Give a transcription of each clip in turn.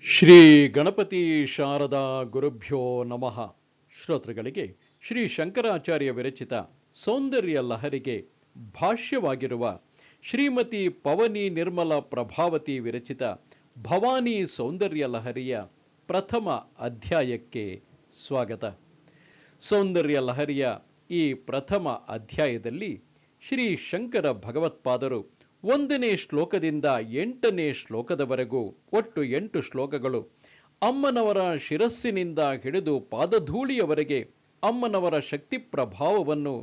ಶ್ರೀ ಗಣಪತಿ ಶಾರದಾ ಗುರುಭ್ಯೋ ನಮಃ. ಶ್ರೋತೃಗಳಿಗೆ ಶ್ರೀ ಶಂಕರಾಚಾರ್ಯ ವಿರಚಿತ ಸೌಂದರ್ಯ ಲಹರಿಗೆ ಭಾಷ್ಯವಾಗಿರುವ ಶ್ರೀಮತಿ ಪವನಿ ನಿರ್ಮಲ ಪ್ರಭಾವತಿ ವಿರಚಿತ ಭವಾನಿ ಸೌಂದರ್ಯ ಲಹರಿಯ ಪ್ರಥಮ ಅಧ್ಯಾಯಕ್ಕೆ ಸ್ವಾಗತ. ಸೌಂದರ್ಯ ಲಹರಿಯ ಈ ಪ್ರಥಮ ಅಧ್ಯಾಯದಲ್ಲಿ ಶ್ರೀ ಶಂಕರ ಭಗವತ್ಪಾದರು 1ನೇ ಶ್ಲೋಕದಿಂದ 8ನೇ ಶ್ಲೋಕದವರೆಗೂ ಒಟ್ಟು 8 ಶ್ಲೋಕಗಳು ಅಮ್ಮನವರ ಶಿರಸ್ಸಿನಿಂದ ಹಿಡಿದು ಪಾದಧೂಳಿಯವರೆಗೆ ಅಮ್ಮನವರ ಶಕ್ತಿ ಪ್ರಭಾವವನ್ನು,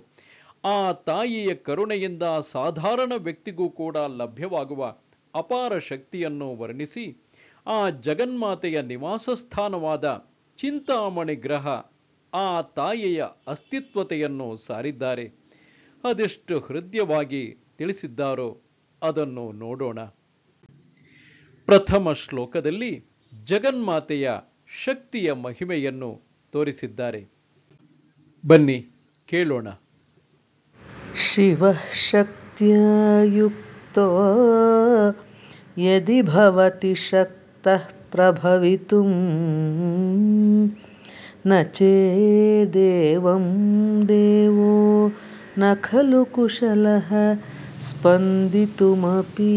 ಆ ತಾಯಿಯ ಕರುಣೆಯಿಂದ ಸಾಧಾರಣ ವ್ಯಕ್ತಿಗೂ ಕೂಡ ಲಭ್ಯವಾಗುವ ಅಪಾರ ಶಕ್ತಿಯನ್ನು ವರ್ಣಿಸಿ, ಆ ಜಗನ್ಮಾತೆಯ ನಿವಾಸ ಸ್ಥಾನವಾದ ಚಿಂತಾಮಣಿ ಗ್ರಹ ಆ ತಾಯಿಯ ಅಸ್ತಿತ್ವತೆಯನ್ನು ಸಾರಿದ್ದಾರೆ. ಅದೆಷ್ಟು ಹೃದಯವಾಗಿ ತಿಳಿಸಿದ್ದಾರೋ ಅದನ್ನು ನೋಡೋಣ. ಪ್ರಥಮ ಶ್ಲೋಕದಲ್ಲಿ ಜಗನ್ಮಾತೆಯ ಶಕ್ತಿಯ ಮಹಿಮೆಯನ್ನು ತೋರಿಸಿದ್ದಾರೆ. ಬನ್ನಿ ಕೇಳೋಣ. ಶಿವಃ ಶಕ್ತ್ಯಾ ಯುಕ್ತೋ ಯದಿ ಭವತಿ ಶಕ್ತಃ ಪ್ರಭವಿತುಂ ನ ಚೇದೇವಂ ದೇವೋ ನ ಖಲು ಕುಶಲಃ ಸ್ಪಂದಿತುಮಪಿ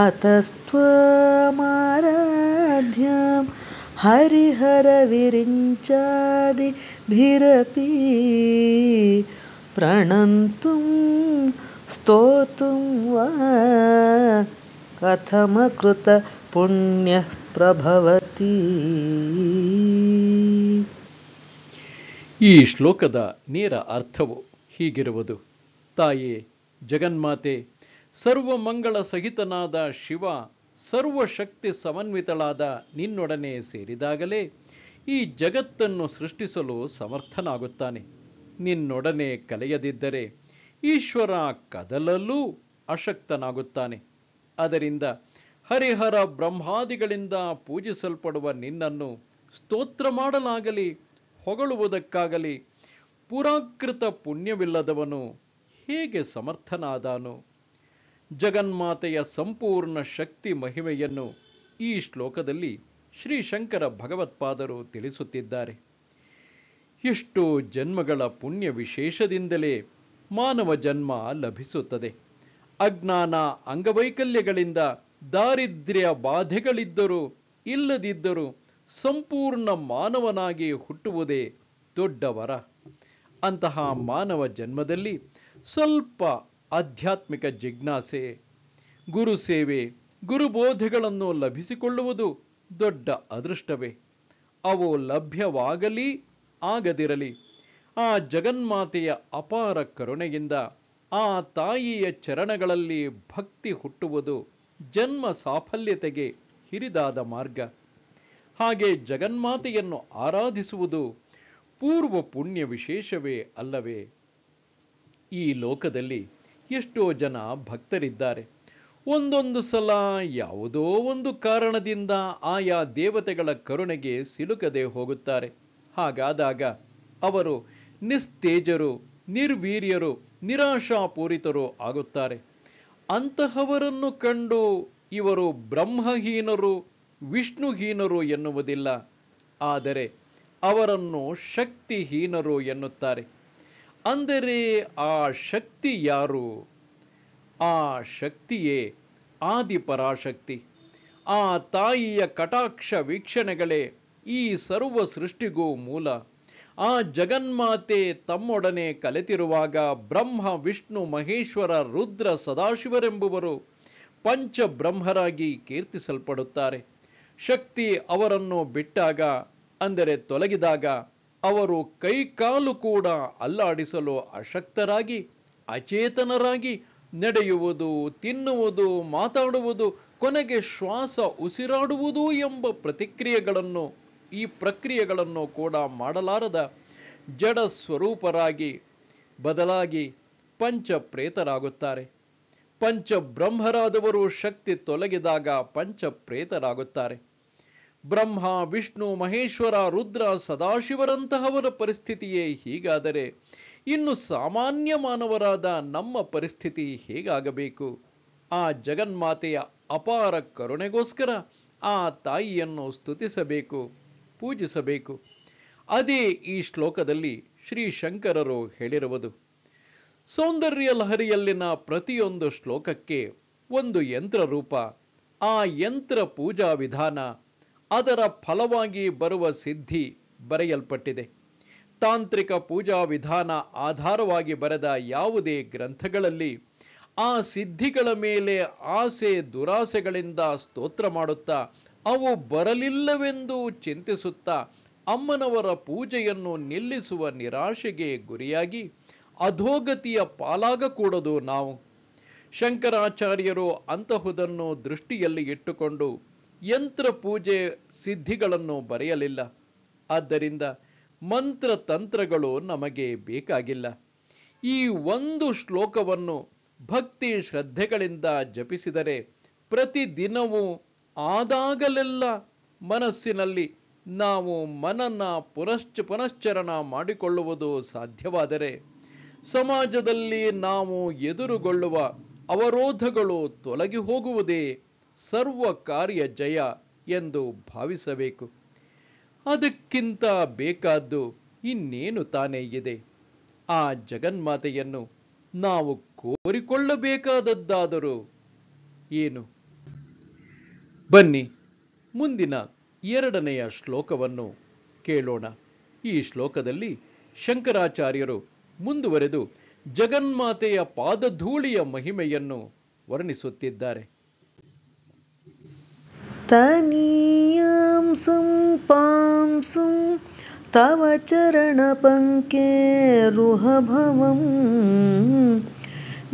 ಅತಸ್ತ್ವಮಾರಾಧ್ಯಾಂ ಹರಿಹರ ವಿರಿಂಚಾದಿಭಿರಪಿ ಪ್ರಣಂತುಂ ಸ್ತೋತುಂ ವಾ ಕಥಮಕೃತ ಪುಣ್ಯಃ ಪ್ರಭವತಿ. ಈ ಶ್ಲೋಕದ ನೇರ ಅರ್ಥವು ಹೀಗಿರುವುದು: ತಾಯೇ ಜಗನ್ಮಾತೆ, ಸರ್ವಮಂಗಳ ಸಹಿತನಾದ ಶಿವ ಸರ್ವಶಕ್ತಿ ಸಮನ್ವಿತಳಾದ ನಿನ್ನೊಡನೆ ಸೇರಿದಾಗಲೇ ಈ ಜಗತ್ತನ್ನು ಸೃಷ್ಟಿಸಲು ಸಮರ್ಥನಾಗುತ್ತಾನೆ. ನಿನ್ನೊಡನೆ ಕಲೆಯದಿದ್ದರೆ ಈಶ್ವರ ಕದಲಲ್ಲೂ ಅಶಕ್ತನಾಗುತ್ತಾನೆ. ಅದರಿಂದ ಹರಿಹರ ಬ್ರಹ್ಮಾದಿಗಳಿಂದ ಪೂಜಿಸಲ್ಪಡುವ ನಿನ್ನನ್ನು ಸ್ತೋತ್ರ ಮಾಡಲಾಗಲಿ ಹೊಗಳುವುದಕ್ಕಾಗಲಿ ಪುರಾಕೃತ ಪುಣ್ಯವಿಲ್ಲದವನು ಹೇಗೆ ಸಮರ್ಥನಾದಾನು? ಜಗನ್ಮಾತೆಯ ಸಂಪೂರ್ಣ ಶಕ್ತಿ ಮಹಿಮೆಯನ್ನು ಈ ಶ್ಲೋಕದಲ್ಲಿ ಶ್ರೀ ಶಂಕರ ಭಗವತ್ಪಾದರು ತಿಳಿಸುತ್ತಿದ್ದಾರೆ. ಎಷ್ಟೋ ಜನ್ಮಗಳ ಪುಣ್ಯ ವಿಶೇಷದಿಂದಲೇ ಮಾನವ ಜನ್ಮ ಲಭಿಸುತ್ತದೆ. ಅಜ್ಞಾನ ಅಂಗವೈಕಲ್ಯಗಳಿಂದ ದಾರಿದ್ರ್ಯ ಬಾಧೆಗಳಿದ್ದರೂ ಇಲ್ಲದಿದ್ದರೂ ಸಂಪೂರ್ಣ ಮಾನವನಾಗಿ ಹುಟ್ಟುವುದೇ ದೊಡ್ಡ ವರ. ಅಂತಹ ಮಾನವ ಜನ್ಮದಲ್ಲಿ ಸ್ವಲ್ಪ ಆಧ್ಯಾತ್ಮಿಕ ಜಿಜ್ಞಾಸೆ, ಗುರು ಸೇವೆ, ಗುರುಬೋಧೆಗಳನ್ನು ಲಭಿಸಿಕೊಳ್ಳುವುದು ದೊಡ್ಡ ಅದೃಷ್ಟವೇ. ಅವು ಲಭ್ಯವಾಗಲಿ ಆಗದಿರಲಿ, ಆ ಜಗನ್ಮಾತೆಯ ಅಪಾರ ಕರುಣೆಯಿಂದ ಆ ತಾಯಿಯ ಚರಣಗಳಲ್ಲಿ ಭಕ್ತಿ ಹುಟ್ಟುವುದು ಜನ್ಮ ಸಾಫಲ್ಯತೆಗೆ ಹಿರಿದಾದ ಮಾರ್ಗ. ಹಾಗೆ ಜಗನ್ಮಾತೆಯನ್ನು ಆರಾಧಿಸುವುದು ಪೂರ್ವ ಪುಣ್ಯ ವಿಶೇಷವೇ ಅಲ್ಲವೇ? ಈ ಲೋಕದಲ್ಲಿ ಎಷ್ಟೋ ಜನ ಭಕ್ತರಿದ್ದಾರೆ. ಒಂದೊಂದು ಸಲ ಯಾವುದೋ ಒಂದು ಕಾರಣದಿಂದ ಆಯಾ ದೇವತೆಗಳ ಕರುಣೆಗೆ ಸಿಲುಕದೆ ಹೋಗುತ್ತಾರೆ. ಹಾಗಾದಾಗ ಅವರು ನಿಸ್ತೇಜರು, ನಿರ್ವೀರ್ಯರು, ನಿರಾಶಾಪೂರಿತರು ಆಗುತ್ತಾರೆ. ಅಂತಹವರನ್ನು ಕಂಡು ಇವರು ಬ್ರಹ್ಮಹೀನರು, ವಿಷ್ಣುಹೀನರು ಎನ್ನುವುದಿಲ್ಲ, ಆದರೆ ಅವರನ್ನು ಶಕ್ತಿಹೀನರು ಎನ್ನುತ್ತಾರೆ. ಅಂದರೆ ಆ ಶಕ್ತಿ ಯಾರು? ಆ ಶಕ್ತಿಯೇ ಆದಿಪರಾಶಕ್ತಿ. ಆ ತಾಯಿಯ ಕಟಾಕ್ಷ ವೀಕ್ಷಣೆಗಳೇ ಈ ಸರ್ವ ಸೃಷ್ಟಿಗೂ ಮೂಲ. ಆ ಜಗನ್ಮಾತೆ ತಮ್ಮೊಡನೆ ಕಲೆತಿರುವಾಗ ಬ್ರಹ್ಮ, ವಿಷ್ಣು, ಮಹೇಶ್ವರ, ರುದ್ರ, ಸದಾಶಿವರೆಂಬುವರು ಪಂಚಬ್ರಹ್ಮರಾಗಿ ಕೀರ್ತಿಸಲ್ಪಡುತ್ತಾರೆ. ಶಕ್ತಿ ಅವರನ್ನು ಬಿಟ್ಟಾಗ, ಅಂದರೆ ತೊಲಗಿದಾಗ, ಅವರು ಕೈಕಾಲು ಕೂಡ ಅಲ್ಲಾಡಿಸಲು ಅಶಕ್ತರಾಗಿ ಅಚೇತನರಾಗಿ ನಡೆಯುವುದು, ತಿನ್ನುವುದು, ಮಾತಾಡುವುದು, ಕೊನೆಗೆ ಶ್ವಾಸ ಉಸಿರಾಡುವುದು ಎಂಬ ಈ ಪ್ರಕ್ರಿಯೆಗಳನ್ನು ಕೂಡ ಮಾಡಲಾರದ ಜಡ ಸ್ವರೂಪರಾಗಿ ಬದಲಾಗಿ ಪಂಚಪ್ರೇತರಾಗುತ್ತಾರೆ. ಪಂಚಬ್ರಹ್ಮರಾದವರು ಶಕ್ತಿ ತೊಲಗಿದಾಗ ಪಂಚಪ್ರೇತರಾಗುತ್ತಾರೆ. ಬ್ರಹ್ಮ, ವಿಷ್ಣು, ಮಹೇಶ್ವರ, ರುದ್ರ, ಸದಾಶಿವರಂತಹವರ ಪರಿಸ್ಥಿತಿಯೇ ಹೀಗಾದರೆ ಇನ್ನು ಸಾಮಾನ್ಯ ಮಾನವರಾದ ನಮ್ಮ ಪರಿಸ್ಥಿತಿ ಹೇಗಾಗಬೇಕು? ಆ ಜಗನ್ಮಾತೆಯ ಅಪಾರ ಕರುಣೆಗೋಸ್ಕರ ಆ ತಾಯಿಯನ್ನು ಸ್ತುತಿಸಬೇಕು, ಪೂಜಿಸಬೇಕು. ಅದೇ ಈ ಶ್ಲೋಕದಲ್ಲಿ ಶ್ರೀ ಶಂಕರರು ಹೇಳಿರುವುದು. ಸೌಂದರ್ಯ ಲಹರಿಯಲ್ಲಿನ ಪ್ರತಿಯೊಂದು ಶ್ಲೋಕಕ್ಕೆ ಒಂದು ಯಂತ್ರ ರೂಪ, ಆ ಯಂತ್ರ ಪೂಜಾ ವಿಧಾನ, ಅದರ ಫಲವಾಗಿ ಬರುವ ಸಿದ್ಧಿ ಬರೆಯಲ್ಪಟ್ಟಿದೆ. ತಾಂತ್ರಿಕ ಪೂಜಾ ವಿಧಾನ ಆಧಾರವಾಗಿ ಬರೆದ ಯಾವುದೇ ಗ್ರಂಥಗಳಲ್ಲಿ ಆ ಸಿದ್ಧಿಗಳ ಮೇಲೆ ಆಸೆ ದುರಾಸೆಗಳಿಂದ ಸ್ತೋತ್ರ ಮಾಡುತ್ತಾ, ಅವು ಬರಲಿಲ್ಲವೆಂದು ಚಿಂತಿಸುತ್ತಾ ಅಮ್ಮನವರ ಪೂಜೆಯನ್ನು ನಿಲ್ಲಿಸುವ ನಿರಾಶೆಗೆ ಗುರಿಯಾಗಿ ಅಧೋಗತಿಯ ಪಾಲಾಗಕೂಡದು ನಾವು. ಶಂಕರಾಚಾರ್ಯರು ಅಂತಹುದನ್ನು ದೃಷ್ಟಿಯಲ್ಲಿ ಇಟ್ಟುಕೊಂಡು ಯಂತ್ರ ಪೂಜೆ ಸಿದ್ಧಿಗಳನ್ನು ಬರೆಯಲಿಲ್ಲ. ಆದ್ದರಿಂದ ಮಂತ್ರ ತಂತ್ರಗಳು ನಮಗೆ ಬೇಕಾಗಿಲ್ಲ. ಈ ಒಂದು ಶ್ಲೋಕವನ್ನು ಭಕ್ತಿ ಶ್ರದ್ಧೆಗಳಿಂದ ಜಪಿಸಿದರೆ ಪ್ರತಿದಿನವೂ ಆದಾಗಲೆಲ್ಲ ಮನಸ್ಸಿನಲ್ಲಿ ನಾವು ಮನನ ಪುನಶ್ಚರಣ ಮಾಡಿಕೊಳ್ಳುವುದು ಸಾಧ್ಯವಾದರೆ ಸಮಾಜದಲ್ಲಿ ನಾವು ಎದುರುಗೊಳ್ಳುವ ಅವರೋಧಗಳು ತೊಲಗಿ ಹೋಗುವುದೇ ಸರ್ವ ಕಾರ್ಯ ಜಯ ಎಂದು ಭಾವಿಸಬೇಕು. ಅದಕ್ಕಿಂತ ಬೇಕಾದ್ದು ಇನ್ನೇನು ತಾನೇ ಇದೆ? ಆ ಜಗನ್ಮಾತೆಯನ್ನು ನಾವು ಕೋರಿಕೊಳ್ಳಬೇಕಾದದ್ದಾದರೂ ಏನು? ಬನ್ನಿ ಮುಂದಿನ 2ನೆಯ ಶ್ಲೋಕವನ್ನು ಕೇಳೋಣ. ಈ ಶ್ಲೋಕದಲ್ಲಿ ಶಂಕರಾಚಾರ್ಯರು ಮುಂದುವರೆದು ಜಗನ್ಮಾತೆಯ ಪಾದಧೂಳಿಯ ಮಹಿಮೆಯನ್ನು ವರ್ಣಿಸುತ್ತಿದ್ದಾರೆ. ತನೀಯಾಂಸಂ ಪಾಂಸುಂ ತವ ಚರಣ ಪಂಕೇರುಹಭವಂ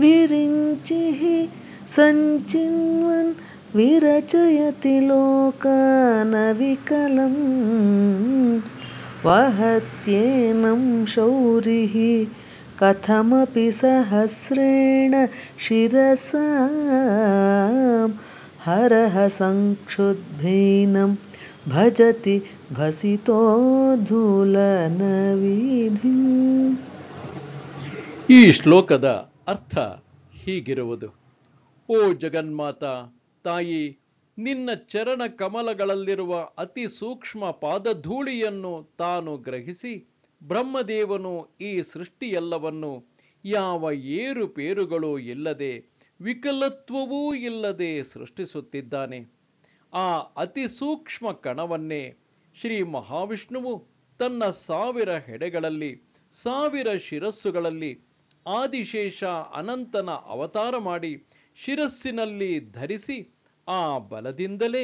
ವಿರಿಂಚಿಃ ಸಂಚಿನ್ವನ್ ವಿರಚಯತಿ ಲೋಕಾನ ವಿಕಲಂ ವಹತ್ಯೇನಂ ಶೌರಿಃ ಕಥಮಪಿ ಸಹಸ್ರೇಣ ಶಿರಸಾ ಹರಃ ಸಂಕ್ಷುದ್ಭೀನಂ ಭಜತಿ ಭಸಿತೋಧೂಲನವೀಧಿಂ. ಈ ಶ್ಲೋಕದ ಅರ್ಥ ಹೀಗಿರುವುದು. ಓ ಜಗನ್ಮಾತಾ ತಾಯಿ, ನಿನ್ನ ಚರಣ ಕಮಲಗಳಲ್ಲಿರುವ ಅತಿ ಸೂಕ್ಷ್ಮ ಪಾದಧೂಳಿಯನ್ನು ತಾನು ಗ್ರಹಿಸಿ ಬ್ರಹ್ಮದೇವನು ಈ ಸೃಷ್ಟಿಯೆಲ್ಲವನ್ನು ಯಾವ ಏರುಪೇರುಗಳೂ ಇಲ್ಲದೆ ವಿಕಲತ್ವವೂ ಇಲ್ಲದೆ ಸೃಷ್ಟಿಸುತ್ತಿದ್ದಾನೆ. ಆ ಅತಿ ಸೂಕ್ಷ್ಮ ಕಣವನ್ನೇ ಶ್ರೀ ಮಹಾವಿಷ್ಣುವು ತನ್ನ 1000 ಹೆಡೆಗಳಲ್ಲಿ 1000 ಶಿರಸ್ಸುಗಳಲ್ಲಿ ಆದಿಶೇಷ ಅನಂತನ ಅವತಾರ ಮಾಡಿ ಶಿರಸ್ಸಿನಲ್ಲಿ ಧರಿಸಿ ಆ ಬಲದಿಂದಲೇ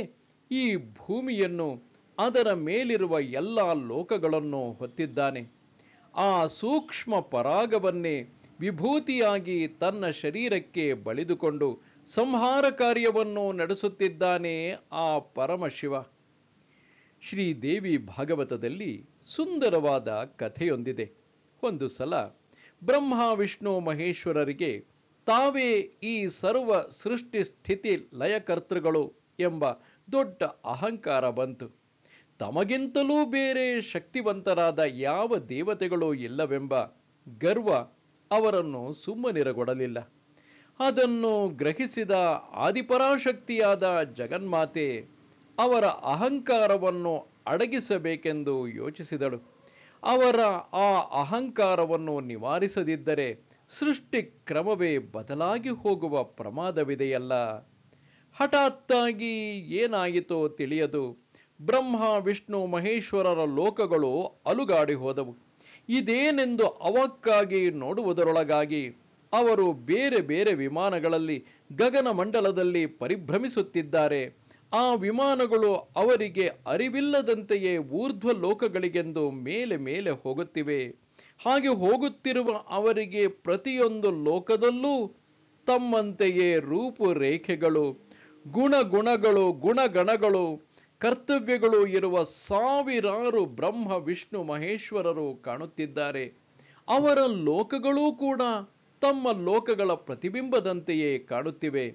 ಈ ಭೂಮಿಯನ್ನು ಅದರ ಮೇಲಿರುವ ಎಲ್ಲ ಲೋಕಗಳನ್ನು ಹೊತ್ತಿದ್ದಾನೆ. ಆ ಸೂಕ್ಷ್ಮ ಪರಾಗವನ್ನೇ ವಿಭೂತಿಯಾಗಿ ತನ್ನ ಶರೀರಕ್ಕೆ ಬಳಿದುಕೊಂಡು ಸಂಹಾರ ಕಾರ್ಯವನ್ನು ನಡೆಸುತ್ತಿದ್ದಾನೆ ಆ ಪರಮಶಿವ. ಶ್ರೀದೇವಿ ಭಾಗವತದಲ್ಲಿ ಸುಂದರವಾದ ಕಥೆಯೊಂದಿದೆ. ಒಂದು ಸಲ ಬ್ರಹ್ಮ ವಿಷ್ಣು ಮಹೇಶ್ವರರಿಗೆ ತಾವೇ ಈ ಸರ್ವ ಸೃಷ್ಟಿ ಸ್ಥಿತಿ ಲಯಕರ್ತೃಗಳು ಎಂಬ ದೊಡ್ಡ ಅಹಂಕಾರ ಬಂತು. ತಮಗಿಂತಲೂ ಬೇರೆ ಶಕ್ತಿವಂತರಾದ ಯಾವ ದೇವತೆಗಳೂ ಇಲ್ಲವೆಂಬ ಗರ್ವ ಅವರನ್ನು ಸುಮ್ಮನಿರಗೊಡಲಿಲ್ಲ. ಅದನ್ನು ಗ್ರಹಿಸಿದ ಆದಿಪರಾಶಕ್ತಿಯಾದ ಜಗನ್ಮಾತೆ ಅವರ ಅಹಂಕಾರವನ್ನು ಅಡಗಿಸಬೇಕೆಂದು ಯೋಚಿಸಿದಳು. ಅವರ ಆ ಅಹಂಕಾರವನ್ನು ನಿವಾರಿಸದಿದ್ದರೆ ಸೃಷ್ಟಿ ಕ್ರಮವೇ ಬದಲಾಗಿ ಹೋಗುವ ಪ್ರಮಾದವಿದೆಯಲ್ಲ. ಹಠಾತ್ತಾಗಿ ಏನಾಯಿತೋ ತಿಳಿಯದು, ಬ್ರಹ್ಮ ವಿಷ್ಣು ಮಹೇಶ್ವರರ ಲೋಕಗಳು ಅಲುಗಾಡಿ ಹೋದವು. ಇದೇನೆಂದು ಅವಕ್ಕಾಗಿ ನೋಡುವುದರೊಳಗಾಗಿ ಅವರು ಬೇರೆ ಬೇರೆ ವಿಮಾನಗಳಲ್ಲಿ ಗಗನ ಮಂಡಲದಲ್ಲಿ ಪರಿಭ್ರಮಿಸುತ್ತಿದ್ದಾರೆ. ಆ ವಿಮಾನಗಳು ಅವರಿಗೆ ಅರಿವಿಲ್ಲದಂತೆಯೇ ಊರ್ಧ್ವ ಲೋಕಗಳಿಗೆಂದು ಮೇಲೆ ಮೇಲೆ ಹೋಗುತ್ತಿವೆ. ಹಾಗೆ ಹೋಗುತ್ತಿರುವ ಅವರಿಗೆ ಪ್ರತಿಯೊಂದು ಲೋಕದಲ್ಲೂ ತಮ್ಮಂತೆಯೇ ರೂಪುರೇಖೆಗಳು, ಗುಣಗಣಗಳು, ಕರ್ತವ್ಯಗಳು ಇರುವ 1000 ಬ್ರಹ್ಮ ವಿಷ್ಣು ಮಹೇಶ್ವರರು ಕಾಣುತ್ತಿದ್ದಾರೆ. ಅವರ ಲೋಕಗಳೂ ಕೂಡ ತಮ್ಮ ಲೋಕಗಳ ಪ್ರತಿಬಿಂಬದಂತೆಯೇ ಕಾಣುತ್ತಿವೆ.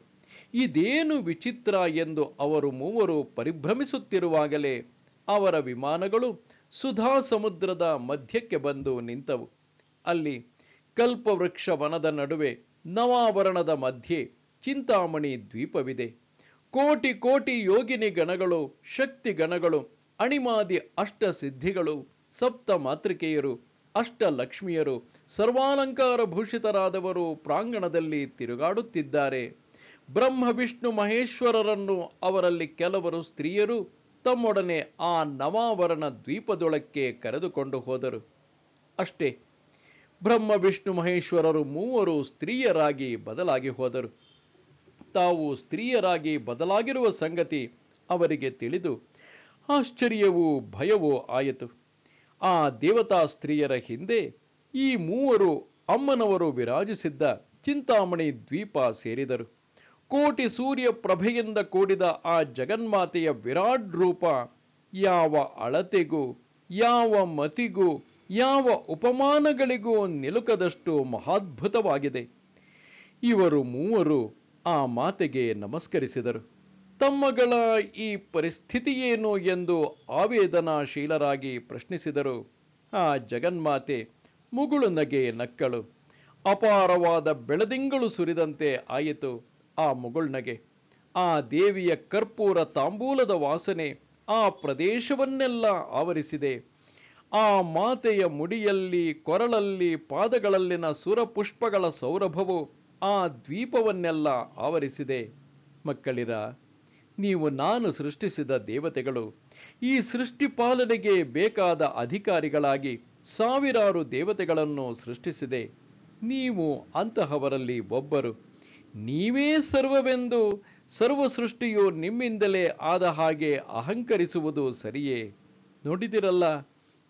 ಇದೇನು ವಿಚಿತ್ರ ಎಂದು ಅವರು ಮೂವರು ಪರಿಭ್ರಮಿಸುತ್ತಿರುವಾಗಲೇ ಅವರ ವಿಮಾನಗಳು ಸುಧಾ ಸಮುದ್ರದ ಮಧ್ಯಕ್ಕೆ ಬಂದು ನಿಂತವು. ಅಲ್ಲಿ ಕಲ್ಪವೃಕ್ಷ ವನದ ನಡುವೆ ನವಾವರಣದ ಮಧ್ಯೆ ಚಿಂತಾಮಣಿ ದ್ವೀಪವಿದೆ. ಕೋಟಿ ಕೋಟಿ ಯೋಗಿನಿ ಗಣಗಳು, ಶಕ್ತಿ ಗಣಗಳು, ಅಣಿಮಾದಿ ಅಷ್ಟ ಸಿದ್ಧಿಗಳು, ಸಪ್ತ ಮಾತೃಕೆಯರು, ಅಷ್ಟ ಲಕ್ಷ್ಮಿಯರು, ಸರ್ವಾಲಂಕಾರ ಭೂಷಿತರಾದವರು ಪ್ರಾಂಗಣದಲ್ಲಿ ತಿರುಗಾಡುತ್ತಿದ್ದಾರೆ. ಬ್ರಹ್ಮ ವಿಷ್ಣು ಮಹೇಶ್ವರರನ್ನು ಅವರಲ್ಲಿ ಕೆಲವರು ಸ್ತ್ರೀಯರು ತಮ್ಮೊಡನೆ ಆ ನವಾವರಣ ದ್ವೀಪದೊಳಕ್ಕೆ ಕರೆದುಕೊಂಡು ಹೋದರು. ಅಷ್ಟೇ, ಬ್ರಹ್ಮ ವಿಷ್ಣು ಮಹೇಶ್ವರರು ಮೂವರು ಸ್ತ್ರೀಯರಾಗಿ ಬದಲಾಗಿ ಹೋದರು. ತಾವು ಸ್ತ್ರೀಯರಾಗಿ ಬದಲಾಗಿರುವ ಸಂಗತಿ ಅವರಿಗೆ ತಿಳಿದು ಆಶ್ಚರ್ಯವೂ ಭಯವೂ ಆಯಿತು. ಆ ದೇವತಾ ಸ್ತ್ರೀಯರ ಹಿಂದೆ ಈ ಮೂವರು ಅಮ್ಮನವರು ವಿರಾಜಿಸಿದ್ದ ಚಿಂತಾಮಣಿ ದ್ವೀಪ ಸೇರಿದರು. ಕೋಟಿ ಸೂರ್ಯ ಪ್ರಭೆಯಿಂದ ಕೂಡಿದ ಆ ಜಗನ್ಮಾತೆಯ ವಿರಾಟ್ ರೂಪ ಯಾವ ಅಳತೆಗೂ, ಯಾವ ಮತಿಗೂ, ಯಾವ ಉಪಮಾನಗಳಿಗೂ ನಿಲುಕದಷ್ಟು ಮಹಾದ್ಭುತವಾಗಿದೆ. ಇವರು ಮೂವರು ಆ ಮಾತೆಗೆ ನಮಸ್ಕರಿಸಿದರು. ತಮ್ಮಗಳ ಈ ಪರಿಸ್ಥಿತಿಯೇನು ಎಂದು ಆವೇದನಾಶೀಲರಾಗಿ ಪ್ರಶ್ನಿಸಿದರು. ಆ ಜಗನ್ಮಾತೆ ಮುಗುಳು ನಗೆ ನಕ್ಕಳು. ಅಪಾರವಾದ ಬೆಳದಿಂಗಳು ಸುರಿದಂತೆ ಆಯಿತು ಆ ಮುಗುಳ್ನಗೆ. ಆ ದೇವಿಯ ಕರ್ಪೂರ ತಾಂಬೂಲದ ವಾಸನೆ ಆ ಪ್ರದೇಶವನ್ನೆಲ್ಲ ಆವರಿಸಿದೆ. ಆ ಮಾತೆಯ ಮುಡಿಯಲ್ಲಿ, ಕೊರಳಲ್ಲಿ, ಪಾದಗಳಲ್ಲಿನ ಸುರಪುಷ್ಪಗಳ ಸೌರಭವು ಆ ದ್ವೀಪವನ್ನೆಲ್ಲ ಆವರಿಸಿದೆ. ಮಕ್ಕಳಿರ, ನೀವು ನಾನು ಸೃಷ್ಟಿಸಿದ ದೇವತೆಗಳು. ಈ ಸೃಷ್ಟಿ ಪಾಲನೆಗೆ ಬೇಕಾದ ಅಧಿಕಾರಿಗಳಾಗಿ ಸಾವಿರಾರು ದೇವತೆಗಳನ್ನು ಸೃಷ್ಟಿಸಿದೆ. ನೀವು ಅಂತಹವರಲ್ಲಿ ಒಬ್ಬರು. ನೀವೇ ಸರ್ವವೆಂದು, ಸರ್ವ ಸೃಷ್ಟಿಯು ನಿಮ್ಮಿಂದಲೇ ಆದ ಹಾಗೆ ಅಹಂಕರಿಸುವುದು ಸರಿಯೇ? ನೋಡಿದಿರಲ್ಲ,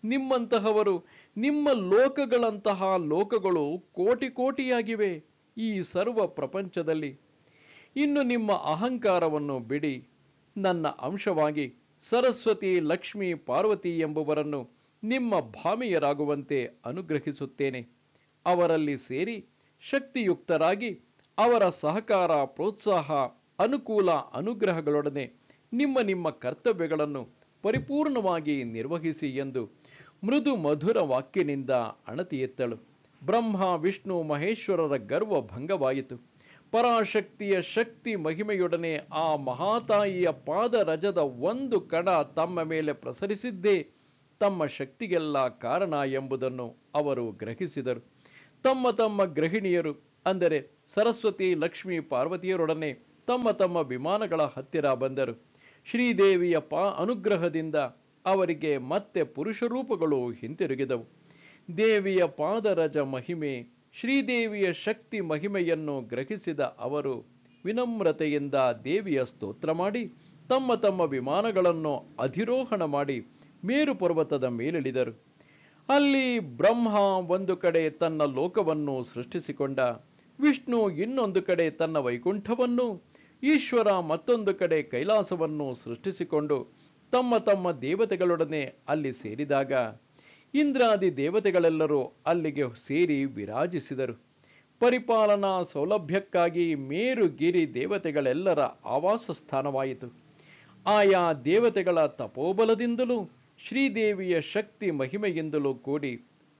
ನಿಮ್ಮಂತಹವರು, ನಿಮ್ಮ ಲೋಕಗಳಂತಹ ಲೋಕಗಳು ಕೋಟಿ ಕೋಟಿಯಾಗಿವೆ ಈ ಸರ್ವ ಪ್ರಪಂಚದಲ್ಲಿ. ಇನ್ನು ನಿಮ್ಮ ಅಹಂಕಾರವನ್ನು ಬಿಡಿ. ನನ್ನ ಅಂಶವಾಗಿ ಸರಸ್ವತಿ, ಲಕ್ಷ್ಮಿ, ಪಾರ್ವತಿ ಎಂಬುವರನ್ನು ನಿಮ್ಮ ಭಾಮಿಯರಾಗುವಂತೆ ಅನುಗ್ರಹಿಸುತ್ತೇನೆ. ಅವರಲ್ಲಿ ಸೇರಿ ಶಕ್ತಿಯುಕ್ತರಾಗಿ ಅವರ ಸಹಕಾರ, ಪ್ರೋತ್ಸಾಹ, ಅನುಕೂಲ, ಅನುಗ್ರಹಗಳೊಡನೆ ನಿಮ್ಮ ನಿಮ್ಮ ಕರ್ತವ್ಯಗಳನ್ನು ಪರಿಪೂರ್ಣವಾಗಿ ನಿರ್ವಹಿಸಿ ಎಂದು ಮೃದು ಮಧುರ ವಾಕ್ಯನಿಂದ ಅಣತಿ ಎತ್ತಳು. ಬ್ರಹ್ಮ ವಿಷ್ಣು ಮಹೇಶ್ವರರ ಗರ್ವ ಭಂಗವಾಯಿತು. ಪರಾಶಕ್ತಿಯ ಶಕ್ತಿ ಮಹಿಮೆಯೊಡನೆ ಆ ಮಹಾತಾಯಿಯ ಪಾದರಜದ ಒಂದು ಕಣ ತಮ್ಮ ಮೇಲೆ ಪ್ರಸರಿಸಿದ್ದೇ ತಮ್ಮ ಶಕ್ತಿಗೆಲ್ಲ ಕಾರಣ ಎಂಬುದನ್ನು ಅವರು ಗ್ರಹಿಸಿದರು. ತಮ್ಮ ತಮ್ಮ ಗೃಹಿಣಿಯರು ಅಂದರೆ ಸರಸ್ವತಿ, ಲಕ್ಷ್ಮಿ, ಪಾರ್ವತಿಯರೊಡನೆ ತಮ್ಮ ತಮ್ಮ ವಿಮಾನಗಳ ಹತ್ತಿರ ಬಂದರು. ಶ್ರೀದೇವಿಯ ಅನುಗ್ರಹದಿಂದ ಅವರಿಗೆ ಮತ್ತೆ ಪುರುಷ ರೂಪಗಳು ಹಿಂತಿರುಗಿದವು. ದೇವಿಯ ಪಾದರಜ ಮಹಿಮೆ, ಶ್ರೀದೇವಿಯ ಶಕ್ತಿ ಮಹಿಮೆಯನ್ನು ಗ್ರಹಿಸಿದ ಅವರು ವಿನಮ್ರತೆಯಿಂದ ದೇವಿಯ ಸ್ತೋತ್ರ ಮಾಡಿ ತಮ್ಮ ತಮ್ಮ ವಿಮಾನಗಳನ್ನು ಅಧಿರೋಹಣ ಮಾಡಿ ಮೇರು ಪರ್ವತದ ಮೇಲಿಳಿದರು. ಅಲ್ಲಿ ಬ್ರಹ್ಮ ಒಂದು ಕಡೆ ತನ್ನ ಲೋಕವನ್ನು ಸೃಷ್ಟಿಸಿಕೊಂಡ, ವಿಷ್ಣು ಇನ್ನೊಂದು ಕಡೆ ತನ್ನ ವೈಕುಂಠವನ್ನು, ಈಶ್ವರ ಮತ್ತೊಂದು ಕಡೆ ಕೈಲಾಸವನ್ನು ಸೃಷ್ಟಿಸಿಕೊಂಡು ತಮ್ಮ ತಮ್ಮ ದೇವತೆಗಳೊಡನೆ ಅಲ್ಲಿ ಸೇರಿದಾಗ ಇಂದ್ರಾದಿ ದೇವತೆಗಳೆಲ್ಲರೂ ಅಲ್ಲಿಗೆ ಸೇರಿ ವಿರಾಜಿಸಿದರು. ಪರಿಪಾಲನಾ ಸೌಲಭ್ಯಕ್ಕಾಗಿ ಮೇರುಗಿರಿ ದೇವತೆಗಳೆಲ್ಲರ ಆವಾಸ ಸ್ಥಾನವಾಯಿತು. ಆಯಾ ದೇವತೆಗಳ ತಪೋಬಲದಿಂದಲೂ ಶ್ರೀದೇವಿಯ ಶಕ್ತಿ ಮಹಿಮೆಯಿಂದಲೂ ಕೂಡಿ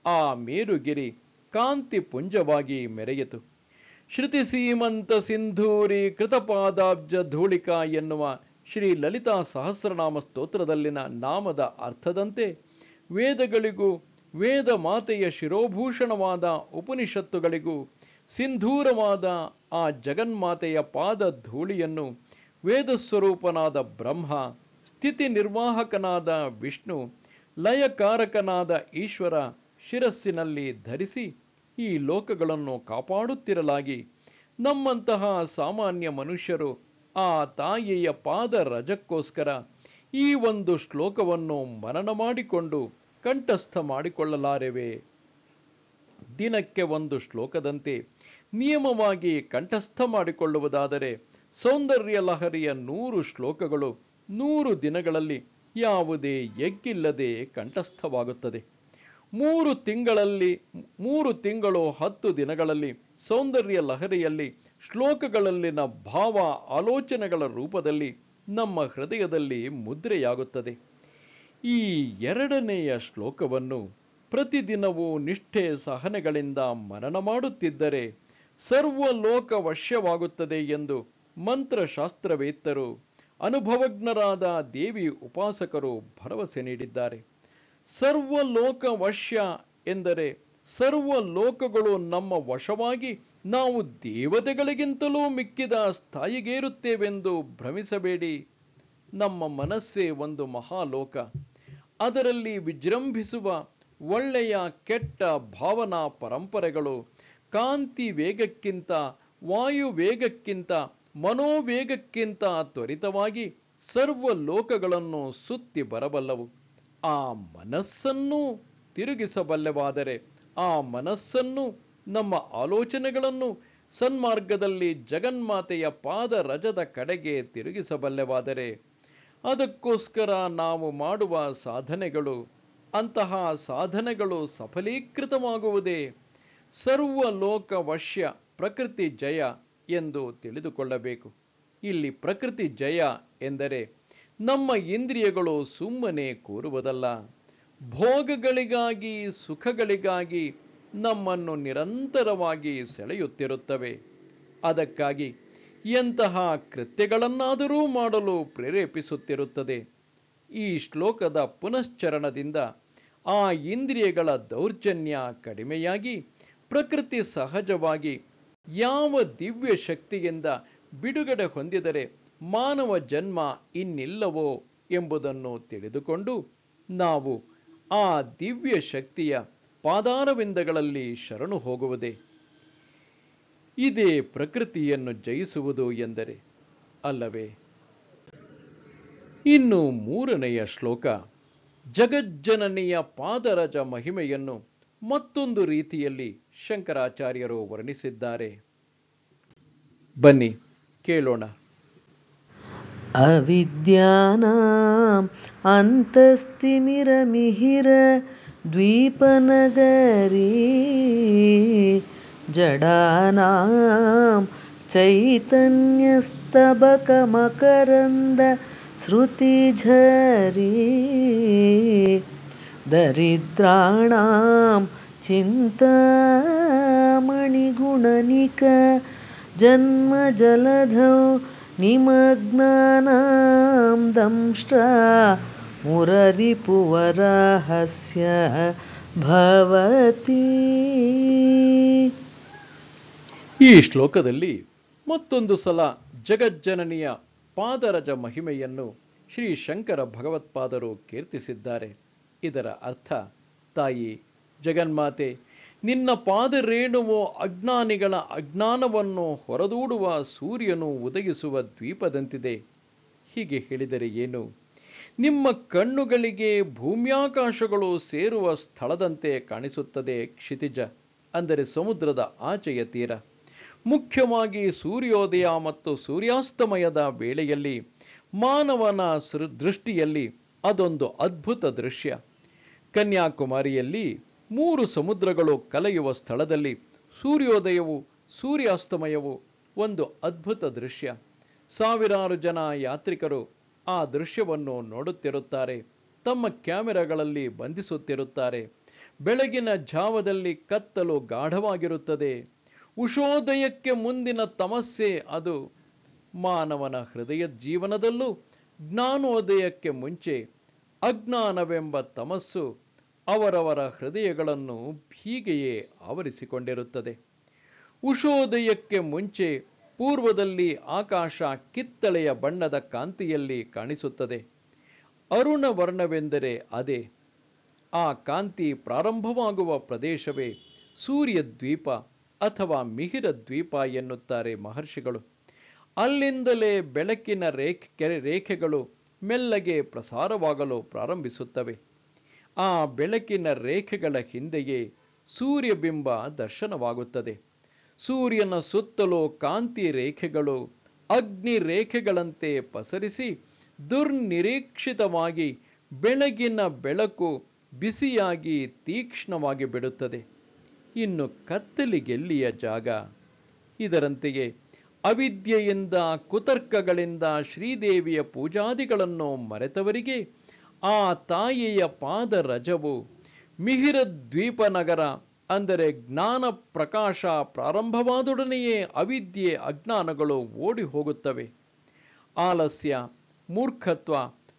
ಆ ಮೇರುಗಿರಿ ಕಾಂತಿ ಪುಂಜವಾಗಿ ಮೆರೆಯಿತು. ಶ್ರುತಿ ಸೀಮಂತ ಸಿಂಧೂರಿ ಕೃತಪಾದಾಬ್ಜ ಧೂಳಿಕಾ ಎನ್ನುವ ಶ್ರೀ ಲಲಿತಾ ಸಹಸ್ರನಾಮ ಸ್ತೋತ್ರದಲ್ಲಿನ ನಾಮದ ಅರ್ಥದಂತೆ ವೇದಗಳಿಗೂ ವೇದ ಮಾತೆಯ ಶಿರೋಭೂಷಣವಾದ ಉಪನಿಷತ್ತುಗಳಿಗೂ ಸಿಂಧೂರವಾದ ಆ ಜಗನ್ಮಾತೆಯ ಪಾದ ಧೂಳಿಯನ್ನು ವೇದಸ್ವರೂಪನಾದ ಬ್ರಹ್ಮ, ಸ್ಥಿತಿ ನಿರ್ವಾಹಕನಾದ ವಿಷ್ಣು, ಲಯಕಾರಕನಾದ ಈಶ್ವರ ಶಿರಸ್ಸಿನಲ್ಲಿ ಧರಿಸಿ ಈ ಲೋಕಗಳನ್ನು ಕಾಪಾಡುತ್ತಿರಲಾಗಿ ನಮ್ಮಂತಹ ಸಾಮಾನ್ಯ ಮನುಷ್ಯರು ಆ ತಾಯಿಯ ಪಾದ ರಜಕ್ಕೋಸ್ಕರ ಈ ಒಂದು ಶ್ಲೋಕವನ್ನು ಮನನ ಮಾಡಿಕೊಂಡು ಕಂಠಸ್ಥ ಮಾಡಿಕೊಳ್ಳಲಾರೆವೆ. ದಿನಕ್ಕೆ ಒಂದು ಶ್ಲೋಕದಂತೆ ನಿಯಮವಾಗಿ ಕಂಠಸ್ಥ ಮಾಡಿಕೊಳ್ಳುವುದಾದರೆ ಸೌಂದರ್ಯ ಲಹರಿಯ 100 ಶ್ಲೋಕಗಳು 100 ದಿನಗಳಲ್ಲಿ ಯಾವುದೇ ಎಗ್ಗಿಲ್ಲದೆ ಕಂಠಸ್ಥವಾಗುತ್ತದೆ. 3 ತಿಂಗಳು 10 ದಿನಗಳಲ್ಲಿ ಸೌಂದರ್ಯ ಲಹರಿಯಲ್ಲಿ ಶ್ಲೋಕಗಳಲ್ಲಿನ ಭಾವ ಆಲೋಚನೆಗಳ ರೂಪದಲ್ಲಿ ನಮ್ಮ ಹೃದಯದಲ್ಲಿ ಮುದ್ರೆಯಾಗುತ್ತದೆ. ಈ 2ನೆಯ ಶ್ಲೋಕವನ್ನು ಪ್ರತಿದಿನವೂ ನಿಷ್ಠೆ ಸಹನೆಗಳಿಂದ ಮನನ ಮಾಡುತ್ತಿದ್ದರೆ ಸರ್ವಲೋಕ ವಶ್ಯವಾಗುತ್ತದೆ ಎಂದು ಮಂತ್ರಶಾಸ್ತ್ರವೇತ್ತರು, ಅನುಭವಜ್ಞರಾದ ದೇವಿ ಉಪಾಸಕರು ಭರವಸೆ ನೀಡಿದ್ದಾರೆ. ಸರ್ವಲೋಕ ವಶ್ಯ ಎಂದರೆ ಸರ್ವ ಲೋಕಗಳು ನಮ್ಮ ವಶವಾಗಿ ನಾವು ದೇವತೆಗಳಿಗಿಂತಲೂ ಮಿಕ್ಕಿದ ಸ್ಥಾಯಿಗೇರುತ್ತೇವೆಂದು ಭ್ರಮಿಸಬೇಡಿ. ನಮ್ಮ ಮನಸ್ಸೇ ಒಂದು ಮಹಾಲೋಕ. ಅದರಲ್ಲಿ ವಿಜೃಂಭಿಸುವ ಒಳ್ಳೆಯ ಕೆಟ್ಟ ಭಾವನಾ ಪರಂಪರೆಗಳು ಕಾಂತಿ ವೇಗಕ್ಕಿಂತ, ವಾಯು ವೇಗಕ್ಕಿಂತ, ಮನೋವೇಗಕ್ಕಿಂತ ತ್ವರಿತವಾಗಿ ಸರ್ವ ಲೋಕಗಳನ್ನು ಸುತ್ತಿ ಬರಬಲ್ಲವು. ಆ ಮನಸ್ಸನ್ನು ತಿರುಗಿಸಬಲ್ಲೆವಾದರೆ, ಆ ಮನಸ್ಸನ್ನು, ನಮ್ಮ ಆಲೋಚನೆಗಳನ್ನು ಸನ್ಮಾರ್ಗದಲ್ಲಿ ಜಗನ್ಮಾತೆಯ ಪಾದ ರಜದ ಕಡೆಗೆ ತಿರುಗಿಸಬಲ್ಲೆವಾದರೆ, ಅದಕ್ಕೋಸ್ಕರ ನಾವು ಮಾಡುವ ಸಾಧನೆಗಳು, ಅಂತಹ ಸಾಧನೆಗಳು ಸಫಲೀಕೃತವಾಗುವುದೇ ಸರ್ವಲೋಕ ವಶ್ಯ ಪ್ರಕೃತಿ ಜಯ ಎಂದು ತಿಳಿದುಕೊಳ್ಳಬೇಕು. ಇಲ್ಲಿ ಪ್ರಕೃತಿ ಜಯ ಎಂದರೆ ನಮ್ಮ ಇಂದ್ರಿಯಗಳು ಸುಮ್ಮನೆ ಕೂರುವುದಲ್ಲ, ಭೋಗಗಳಿಗಾಗಿ, ಸುಖಗಳಿಗಾಗಿ ನಮ್ಮನ್ನು ನಿರಂತರವಾಗಿ ಸೆಳೆಯುತ್ತಿರುತ್ತವೆ. ಅದಕ್ಕಾಗಿ ಎಂತಹ ಕೃತ್ಯಗಳನ್ನಾದರೂ ಮಾಡಲು ಪ್ರೇರೇಪಿಸುತ್ತಿರುತ್ತದೆ. ಈ ಶ್ಲೋಕದ ಪುನಶ್ಚರಣದಿಂದ ಆ ಇಂದ್ರಿಯಗಳ ದೌರ್ಜನ್ಯ ಕಡಿಮೆಯಾಗಿ ಪ್ರಕೃತಿ ಸಹಜವಾಗಿ ಯಾವ ದಿವ್ಯ ಶಕ್ತಿಯಿಂದ ಬಿಡುಗಡೆ ಹೊಂದಿದರೆ ಮಾನವ ಜನ್ಮ ಇನ್ನಿಲ್ಲವೋ ಎಂಬುದನ್ನು ತಿಳಿದುಕೊಂಡು ನಾವು ಆ ದಿವ್ಯ ಶಕ್ತಿಯ ಪಾದಾರವಿಂದಗಳಲ್ಲಿ ಶರಣು ಹೋಗುವುದೇ. ಇದೇ ಪ್ರಕೃತಿಯನ್ನು ಜಯಿಸುವುದು ಎಂದರೆ, ಅಲ್ಲವೇ? ಇನ್ನು 3ನೆಯ ಶ್ಲೋಕ ಜಗಜ್ಜನನಿಯ ಪಾದರಜ ಮಹಿಮೆಯನ್ನು ಮತ್ತೊಂದು ರೀತಿಯಲ್ಲಿ ಶಂಕರಾಚಾರ್ಯರು ವರ್ಣಿಸಿದ್ದಾರೆ. ಬನ್ನಿ ಕೇಳೋಣ. ಅವಿದ್ಯಾನಾಂ ಅಂತಸ್ತಿಮಿರಮಿಹಿರ ದ್ವೀಪನಗರೀ ಜಡಾನಾಂ ಚೈತನ್ಯಸ್ತಬಕಮಕರಂದ ಶ್ರುತಿಝರೀ ದರಿದ್ರಾಣಾಂ ಚಿಂತಾಮಣಿಗುಣನಿಕ ಜನ್ಮಜಲಧೌ ನಿಮಗ್ನಾನಾಂ ದಂಷ್ಟ್ರಾ ಮುರರಿಪುವರಹಸ್ಯ ಭವತಿ. ಈ ಶ್ಲೋಕದಲ್ಲಿ ಮತ್ತೊಂದು ಸಲ ಜಗಜ್ಜನನಿಯ ಪಾದರಜ ಮಹಿಮೆಯನ್ನು ಶ್ರೀ ಶಂಕರ ಭಗವತ್ಪಾದರು ಕೀರ್ತಿಸಿದ್ದಾರೆ. ಇದರ ಅರ್ಥ, ತಾಯಿ ಜಗನ್ಮಾತೆ, ನಿನ್ನ ಪಾದರೇಣುವು ಅಜ್ಞಾನಿಗಳ ಅಜ್ಞಾನವನ್ನು ಹೊರದೂಡುವ ಸೂರ್ಯನು ಉದಯಿಸುವ ದ್ವೀಪದಂತಿದೆ. ಹೀಗೆ ಹೇಳಿದರೆ ಏನು? ನಿಮ್ಮ ಕಣ್ಣುಗಳಿಗೆ ಭೂಮ್ಯಾಕಾಶಗಳು ಸೇರುವ ಸ್ಥಳದಂತೆ ಕಾಣಿಸುತ್ತದೆ ಕ್ಷಿತಿಜ, ಅಂದರೆ ಸಮುದ್ರದ ಆಚೆಯ ತೀರ. ಮುಖ್ಯವಾಗಿ ಸೂರ್ಯೋದಯ ಮತ್ತು ಸೂರ್ಯಾಸ್ತಮಯದ ವೇಳೆಯಲ್ಲಿ ಮಾನವನ ದೃಷ್ಟಿಯಲ್ಲಿ ಅದೊಂದು ಅದ್ಭುತ ದೃಶ್ಯ. ಕನ್ಯಾಕುಮಾರಿಯಲ್ಲಿ 3 ಸಮುದ್ರಗಳು ಕಲೆಯುವ ಸ್ಥಳದಲ್ಲಿ ಸೂರ್ಯೋದಯವು ಸೂರ್ಯಾಸ್ತಮಯವು ಒಂದು ಅದ್ಭುತ ದೃಶ್ಯ. ಸಾವಿರಾರು ಜನ ಯಾತ್ರಿಕರು ಆ ದೃಶ್ಯವನ್ನು ನೋಡುತ್ತಿರುತ್ತಾರೆ, ತಮ್ಮ ಕ್ಯಾಮೆರಾಗಳಲ್ಲಿ ಬಂಧಿಸುತ್ತಿರುತ್ತಾರೆ. ಬೆಳಗಿನ ಜಾವದಲ್ಲಿ ಕತ್ತಲು ಗಾಢವಾಗಿರುತ್ತದೆ. ಉಷೋದಯಕ್ಕೆ ಮುಂದಿನ ತಮಸ್ಸೆ ಅದು. ಮಾನವನ ಹೃದಯ ಜೀವನದಲ್ಲೂ ಜ್ಞಾನೋದಯಕ್ಕೆ ಮುಂಚೆ ಅಜ್ಞಾನವೆಂಬ ತಮಸ್ಸು ಅವರವರ ಹೃದಯಗಳನ್ನು ಹೀಗೆಯೇ ಆವರಿಸಿಕೊಂಡಿರುತ್ತದೆ. ಉಷೋದಯಕ್ಕೆ ಮುಂಚೆ ಪೂರ್ವದಲ್ಲಿ ಆಕಾಶ ಕಿತ್ತಳೆಯ ಬಣ್ಣದ ಕಾಂತಿಯಲ್ಲಿ ಕಾಣಿಸುತ್ತದೆ. ಅರುಣ ವರ್ಣವೆಂದರೆ ಅದೇ. ಆ ಕಾಂತಿ ಪ್ರಾರಂಭವಾಗುವ ಪ್ರದೇಶವೇ ಸೂರ್ಯ ದ್ವೀಪ ಅಥವಾ ಮಿಹಿರ ದ್ವೀಪ ಎನ್ನುತ್ತಾರೆ ಮಹರ್ಷಿಗಳು. ಅಲ್ಲಿಂದಲೇ ಬೆಳಕಿನ ರೇಖೆಗಳು ಮೆಲ್ಲಗೆ ಪ್ರಸಾರವಾಗಲು ಪ್ರಾರಂಭಿಸುತ್ತವೆ. ಆ ಬೆಳಕಿನ ರೇಖೆಗಳ ಹಿಂದೆಯೇ ಸೂರ್ಯಬಿಂಬ ದರ್ಶನವಾಗುತ್ತದೆ. ಸೂರ್ಯನ ಸುತ್ತಲೂ ಕಾಂತಿ ರೇಖೆಗಳು ಅಗ್ನಿ ರೇಖೆಗಳಂತೆ ಪಸರಿಸಿ ದುರ್ನಿರೀಕ್ಷಿತವಾಗಿ ಬೆಳಗಿನ ಬೆಳಕು ಬಿಸಿಯಾಗಿ ತೀಕ್ಷ್ಣವಾಗಿ ಬಿಡುತ್ತದೆ. ಇನ್ನು ಕತ್ತಲಿಗೆಲ್ಲಿಯ ಜಾಗ? ಇದರಂತೆಯೇ ಅವಿದ್ಯೆಯಿಂದ ಕುತರ್ಕಗಳಿಂದ ಶ್ರೀದೇವಿಯ ಪೂಜಾದಿಗಳನ್ನು ಮರೆತವರಿಗೆ ಆ ತಾಯಿಯ ಪಾದ ರಜವು ಮಿಹಿರ ದ್ವೀಪ ನಗರ ಅಂದರೆ ಜ್ಞಾನ ಪ್ರಕಾಶ ಪ್ರಾರಂಭವಾದೊಡನೆಯೇ ಅವಿದ್ಯೆ ಅಜ್ಞಾನಗಳು ಓಡಿ ಹೋಗುತ್ತವೆ. ಆಲಸ್ಯ, ಮೂರ್ಖತ್ವ,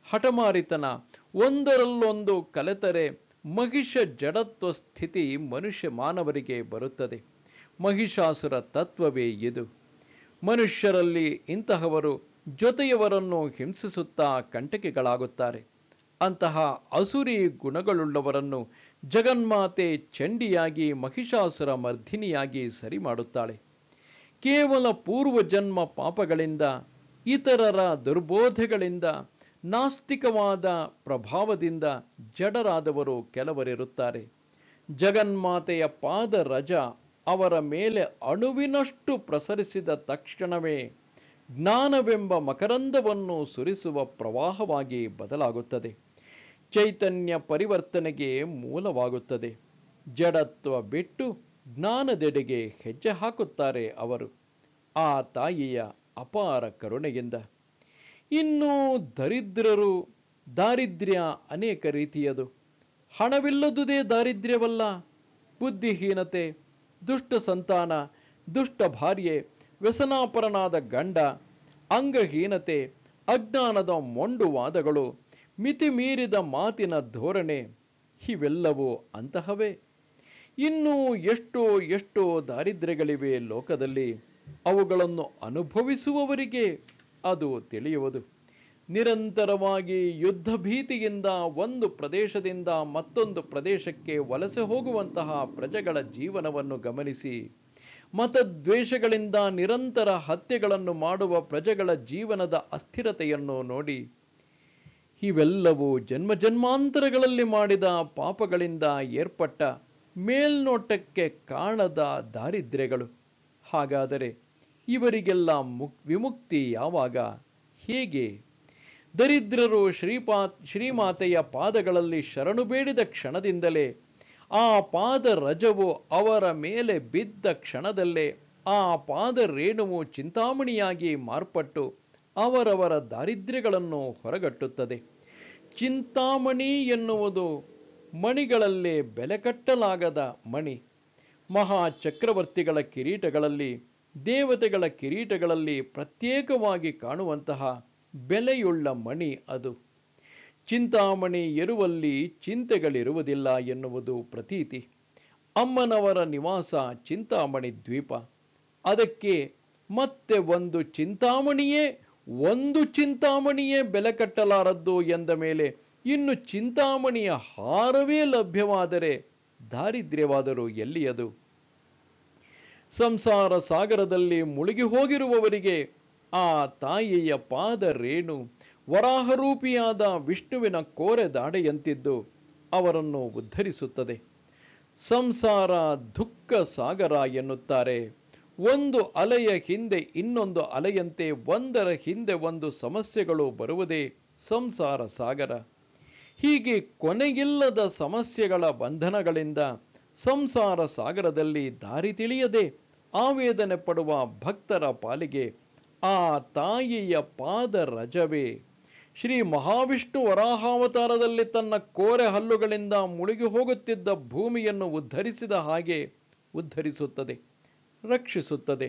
ಹಠಮಾರಿತನ ಒಂದರಲ್ಲೊಂದು ಕಲೆತರೆ ಮಹಿಷ ಜಡತ್ವ ಸ್ಥಿತಿ ಮನುಷ್ಯ ಮಾನವರಿಗೆ ಬರುತ್ತದೆ. ಮಹಿಷಾಸುರ ತತ್ವವೇ ಇದು. ಮನುಷ್ಯರಲ್ಲಿ ಇಂತಹವರು ಜೊತೆಯವರನ್ನು ಹಿಂಸಿಸುತ್ತಾ ಕಂಟಕಿಗಳಾಗುತ್ತಾರೆ. ಅಂತಹ ಅಸುರಿ ಗುಣಗಳುಳ್ಳವರನ್ನು ಜಗನ್ಮಾತೆ ಚಂಡಿಯಾಗಿ ಮಹಿಷಾಸುರ ಮರ್ಧಿನಿಯಾಗಿ ಸರಿ ಮಾಡುತ್ತಾಳೆ. ಕೇವಲ ಪೂರ್ವಜನ್ಮ ಪಾಪಗಳಿಂದ, ಇತರರ ದುರ್ಬೋಧೆಗಳಿಂದ, ನಾಸ್ತಿಕವಾದ ಪ್ರಭಾವದಿಂದ ಜಡರಾದವರು ಕೆಲವರಿರುತ್ತಾರೆ. ಜಗನ್ಮಾತೆಯ ಪಾದ ರಜ ಅವರ ಮೇಲೆ ಅಣುವಿನಷ್ಟು ಪ್ರಸರಿಸಿದ ತಕ್ಷಣವೇ ಜ್ಞಾನವೆಂಬ ಮಕರಂದವನ್ನು ಸುರಿಸುವ ಪ್ರವಾಹವಾಗಿ ಬದಲಾಗುತ್ತದೆ. ಚೈತನ್ಯ ಪರಿವರ್ತನೆಗೆ ಮೂಲವಾಗುತ್ತದೆ. ಜಡತ್ವ ಬಿಟ್ಟು ಜ್ಞಾನದೆಡೆಗೆ ಹೆಜ್ಜೆ ಹಾಕುತ್ತಾರೆ ಅವರು, ಆ ತಾಯಿಯ ಅಪಾರ ಕರುಣೆಯಿಂದ. ಇನ್ನು ದರಿದ್ರರು, ದಾರಿದ್ರ್ಯ ಅನೇಕ ರೀತಿಯದು. ಹಣವಿಲ್ಲದುದೇ ದಾರಿದ್ರ್ಯವಲ್ಲ. ಬುದ್ಧಿಹೀನತೆ, ದುಷ್ಟ ಸಂತಾನ, ದುಷ್ಟ ಭಾರ್ಯೆ, ವ್ಯಸನಾಪರನಾದ ಗಂಡ, ಅಂಗಹೀನತೆ, ಅಜ್ಞಾನದ ಮೊಂಡುವಾದಗಳು, ಮಿತಿಮೀರಿದ ಮಾತಿನ ಧೋರಣೆ, ಇವೆಲ್ಲವೂ ಅಂತಹವೇ. ಇನ್ನೂ ಎಷ್ಟೋ ದಾರಿದ್ರ್ಯಗಳಿವೆ ಲೋಕದಲ್ಲಿ. ಅವುಗಳನ್ನು ಅನುಭವಿಸುವವರಿಗೆ ಅದು ತಿಳಿಯುವುದು. ನಿರಂತರವಾಗಿ ಯುದ್ಧ ಭೀತಿಯಿಂದ ಒಂದು ಪ್ರದೇಶದಿಂದ ಮತ್ತೊಂದು ಪ್ರದೇಶಕ್ಕೆ ವಲಸೆ ಹೋಗುವಂತಹ ಪ್ರಜೆಗಳ ಜೀವನವನ್ನು ಗಮನಿಸಿ, ಮತದ್ವೇಷಗಳಿಂದ ನಿರಂತರ ಹತ್ಯೆಗಳನ್ನು ಮಾಡುವ ಪ್ರಜೆಗಳ ಜೀವನದ ಅಸ್ಥಿರತೆಯನ್ನು ನೋಡಿ, ಇವೆಲ್ಲವೂ ಜನ್ಮಾಂತರಗಳಲ್ಲಿ ಮಾಡಿದ ಪಾಪಗಳಿಂದ ಏರ್ಪಟ್ಟ ಮೇಲ್ನೋಟಕ್ಕೆ ಕಾಣದ ದಾರಿದ್ರ್ಯಗಳು. ಹಾಗಾದರೆ ಇವರಿಗೆಲ್ಲ ವಿಮುಕ್ತಿ ಯಾವಾಗ, ಹೇಗೆ? ದರಿದ್ರರು ಶ್ರೀಮಾತೆಯ ಪಾದಗಳಲ್ಲಿ ಶರಣು ಬೇಡಿದ ಕ್ಷಣದಿಂದಲೇ, ಆ ಪಾದ ರಜವು ಅವರ ಮೇಲೆ ಬಿದ್ದ ಕ್ಷಣದಲ್ಲೇ ಆ ಪಾದ ರೇಣುವು ಚಿಂತಾಮಣಿಯಾಗಿ ಮಾರ್ಪಟ್ಟು ಅವರವರ ದಾರಿದ್ರ್ಯಗಳನ್ನು ಹೊರಗಟ್ಟುತ್ತದೆ. ಚಿಂತಾಮಣಿ ಎನ್ನುವುದು ಮಣಿಗಳಲ್ಲೇ ಬೆಲೆ ಕಟ್ಟಲಾಗದ ಮಣಿ. ಮಹಾ ಚಕ್ರವರ್ತಿಗಳ ಕಿರೀಟಗಳಲ್ಲಿ, ದೇವತೆಗಳ ಕಿರೀಟಗಳಲ್ಲಿ ಪ್ರತ್ಯೇಕವಾಗಿ ಕಾಣುವಂತಹ ಬೆಲೆಯುಳ್ಳ ಮಣಿ ಅದು. ಚಿಂತಾಮಣಿ ಇರುವಲ್ಲಿ ಚಿಂತೆಗಳಿರುವುದಿಲ್ಲ ಎನ್ನುವುದು ಪ್ರತೀತಿ. ಅಮ್ಮನವರ ನಿವಾಸ ಚಿಂತಾಮಣಿ ದ್ವೀಪ. ಅದಕ್ಕೆ ಮತ್ತೆ ಒಂದು ಚಿಂತಾಮಣಿಯೇ ಬೆಲೆ ಕಟ್ಟಲಾರದ್ದು ಎಂದ ಮೇಲೆ ಇನ್ನು ಚಿಂತಾಮಣಿಯ ಹಾರವೇ ಲಭ್ಯವಾದರೆ ದಾರಿದ್ರ್ಯವಾದರೂ ಎಲ್ಲಿಯದು? ಸಂಸಾರ ಸಾಗರದಲ್ಲಿ ಮುಳುಗಿ ಹೋಗಿರುವವರಿಗೆ ಆ ತಾಯಿಯ ಪಾದ ರೇಣು ವರಾಹರೂಪಿಯಾದ ವಿಷ್ಣುವಿನ ಕೋರೆ ದಾಡೆಯಂತಿದ್ದು ಅವರನ್ನು ಉದ್ಧರಿಸುತ್ತದೆ. ಸಂಸಾರ ದುಃಖ ಸಾಗರ ಎನ್ನುತ್ತಾರೆ. ಒಂದು ಅಲೆಯ ಹಿಂದೆ ಇನ್ನೊಂದು ಅಲೆಯಂತೆ ಒಂದರ ಹಿಂದೆ ಒಂದು ಸಮಸ್ಯೆಗಳು ಬರುವುದೇ ಸಂಸಾರ ಸಾಗರ. ಹೀಗೆ ಕೊನೆಗಿಲ್ಲದ ಸಮಸ್ಯೆಗಳ ಬಂಧನಗಳಿಂದ ಸಂಸಾರ ಸಾಗರದಲ್ಲಿ ದಾರಿ ತಿಳಿಯದೆ ಆವೇದನೆ ಪಡುವ ಭಕ್ತರ ಪಾಲಿಗೆ ಆ ತಾಯಿಯ ಪಾದ ರಜವೇ ಶ್ರೀ ಮಹಾವಿಷ್ಣು ವರಾಹಾವತಾರದಲ್ಲಿ ತನ್ನ ಕೋರೆ ಹಲ್ಲುಗಳಿಂದ ಮುಳುಗಿ ಹೋಗುತ್ತಿದ್ದ ಭೂಮಿಯನ್ನು ಉದ್ಧರಿಸಿದ ಹಾಗೆ ಉದ್ಧರಿಸುತ್ತದೆ, ರಕ್ಷಿಸುತ್ತದೆ.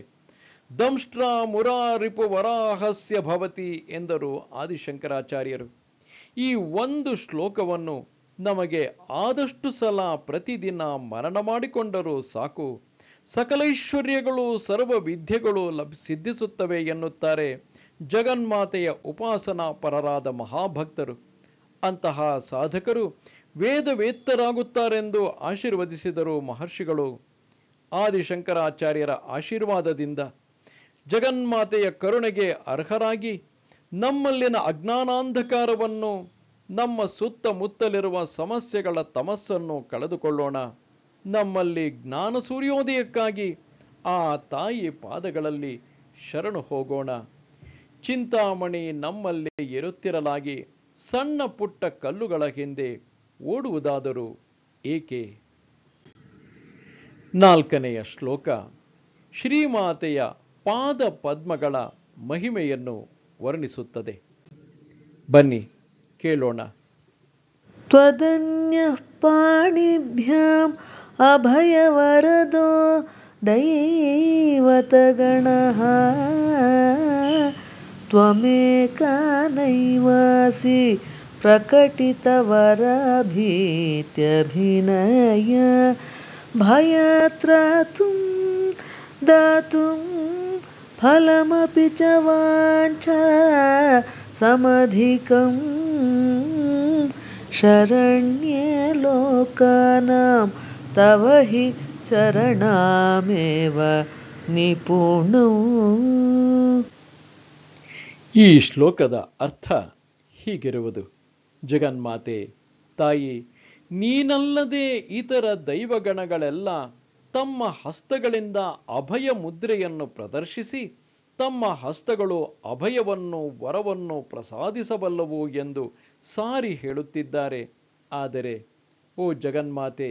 ದಂಷ್ಟ್ರ ಮುರಾರಿಪು ವರಾಹಸ್ಯ ಭವತಿ ಎಂದರು ಆದಿಶಂಕರಾಚಾರ್ಯರು. ಈ ಒಂದು ಶ್ಲೋಕವನ್ನು ನಮಗೆ ಆದಷ್ಟು ಸಲ ಪ್ರತಿದಿನ ಮನನ ಮಾಡಿಕೊಂಡರೂ ಸಾಕು, ಸಕಲೈಶ್ವರ್ಯಗಳು ಸರ್ವ ವಿದ್ಯೆಗಳು ಸಿದ್ಧಿಸುತ್ತವೆ ಎನ್ನುತ್ತಾರೆ ಜಗನ್ಮಾತೆಯ ಉಪಾಸನಾ ಪರರಾದ ಮಹಾಭಕ್ತರು. ಅಂತಹ ಸಾಧಕರು ವೇದವೇತ್ತರಾಗುತ್ತಾರೆಂದು ಆಶೀರ್ವದಿಸಿದರು ಮಹರ್ಷಿಗಳು. ಆದಿಶಂಕರಾಚಾರ್ಯರ ಆಶೀರ್ವಾದದಿಂದ ಜಗನ್ಮಾತೆಯ ಕರುಣೆಗೆ ಅರ್ಹರಾಗಿ ನಮ್ಮಲ್ಲಿನ ಅಜ್ಞಾನಾಂಧಕಾರವನ್ನು, ನಮ್ಮ ಸುತ್ತಮುತ್ತಲಿರುವ ಸಮಸ್ಯೆಗಳ ತಮಸ್ಸನ್ನು ಕಳೆದುಕೊಳ್ಳೋಣ. ನಮ್ಮಲ್ಲಿ ಜ್ಞಾನ ಸೂರ್ಯೋದಯಕ್ಕಾಗಿ ಆ ತಾಯಿ ಪಾದಗಳಲ್ಲಿ ಶರಣು ಹೋಗೋಣ. ಚಿಂತಾಮಣಿ ನಮ್ಮಲ್ಲಿ ಇರುತ್ತಿರಲಾಗಿ ಸಣ್ಣ ಪುಟ್ಟ ಕಲ್ಲುಗಳ ಹಿಂದೆ ಓಡುವುದಾದರೂ ಏಕೆ? 4ನೆಯ ಶ್ಲೋಕ ಶ್ರೀಮಾತೆಯ ಪಾದ ಪದ್ಮಗಳ ಮಹಿಮೆಯನ್ನು ವರ್ಣಿಸುತ್ತದೆ. ಬನ್ನಿ ಕೇಳೋಣ. ತ್ವದನ್ಯಃ ಪಾಣಿಭ್ಯಾಂ अभयवरदो दैवतगणः त्वमेका नैवासि प्रकटितवरभीत्यभिनय भयत्रातुं दातुं फलमपि च वाञ्छा समधिकं शरण्ये लोकानां तव हि चरणामेव निपुणौ. ಈ ಶ್ಲೋಕದ ಅರ್ಥ ಹೀಗಿರುವುದು: ಜಗನ್ಮಾತೆ, ತಾಯಿ, ನೀನಲ್ಲದೆ ಇತರ ದೈವಗಣಗಳೆಲ್ಲ ತಮ್ಮ ಹಸ್ತಗಳಿಂದ ಅಭಯ ಮುದ್ರೆಯನ್ನು ಪ್ರದರ್ಶಿಸಿ ತಮ್ಮ ಹಸ್ತಗಳು ಅಭಯವನ್ನು ವರವನ್ನು ಪ್ರಸಾದಿಸಬಲ್ಲವು ಎಂದು ಸಾರಿ ಹೇಳುತ್ತಿದ್ದಾರೆ. ಆದರೆ ಓ ಜಗನ್ಮಾತೆ,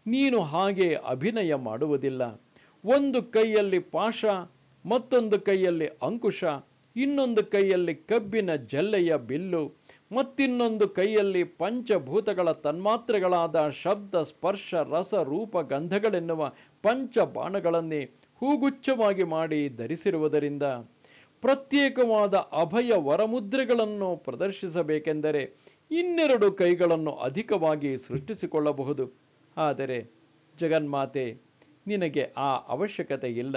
ನೀನು ಹಾಗೆ ಅಭಿನಯ ಮಾಡುವುದಿಲ್ಲ. ಒಂದು ಕೈಯಲ್ಲಿ ಪಾಶ, ಮತ್ತೊಂದು ಕೈಯಲ್ಲಿ ಅಂಕುಶ, ಇನ್ನೊಂದು ಕೈಯಲ್ಲಿ ಕಬ್ಬಿನ ಜಲ್ಲೆಯ ಬಿಲ್ಲು, ಮತ್ತಿನ್ನೊಂದು ಕೈಯಲ್ಲಿ ಪಂಚಭೂತಗಳ ತನ್ಮಾತ್ರೆಗಳಾದ ಶಬ್ದ, ಸ್ಪರ್ಶ, ರಸ, ರೂಪ, ಗಂಧಗಳೆನ್ನುವ ಪಂಚಬಾಣಗಳನ್ನೇ ಹೂಗುಚ್ಛವಾಗಿ ಮಾಡಿ ಧರಿಸಿರುವುದರಿಂದ ಪ್ರತ್ಯೇಕವಾದ ಅಭಯ ವರಮುದ್ರೆಗಳನ್ನು ಪ್ರದರ್ಶಿಸಬೇಕೆಂದರೆ ಇನ್ನೆರಡು ಕೈಗಳನ್ನು ಅಧಿಕವಾಗಿ ಸೃಷ್ಟಿಸಿಕೊಳ್ಳಬಹುದು. ಆದರೆ ಜಗನ್ಮಾತೆ, ನಿನಗೆ ಆ ಅವಶ್ಯಕತೆ ಇಲ್ಲ.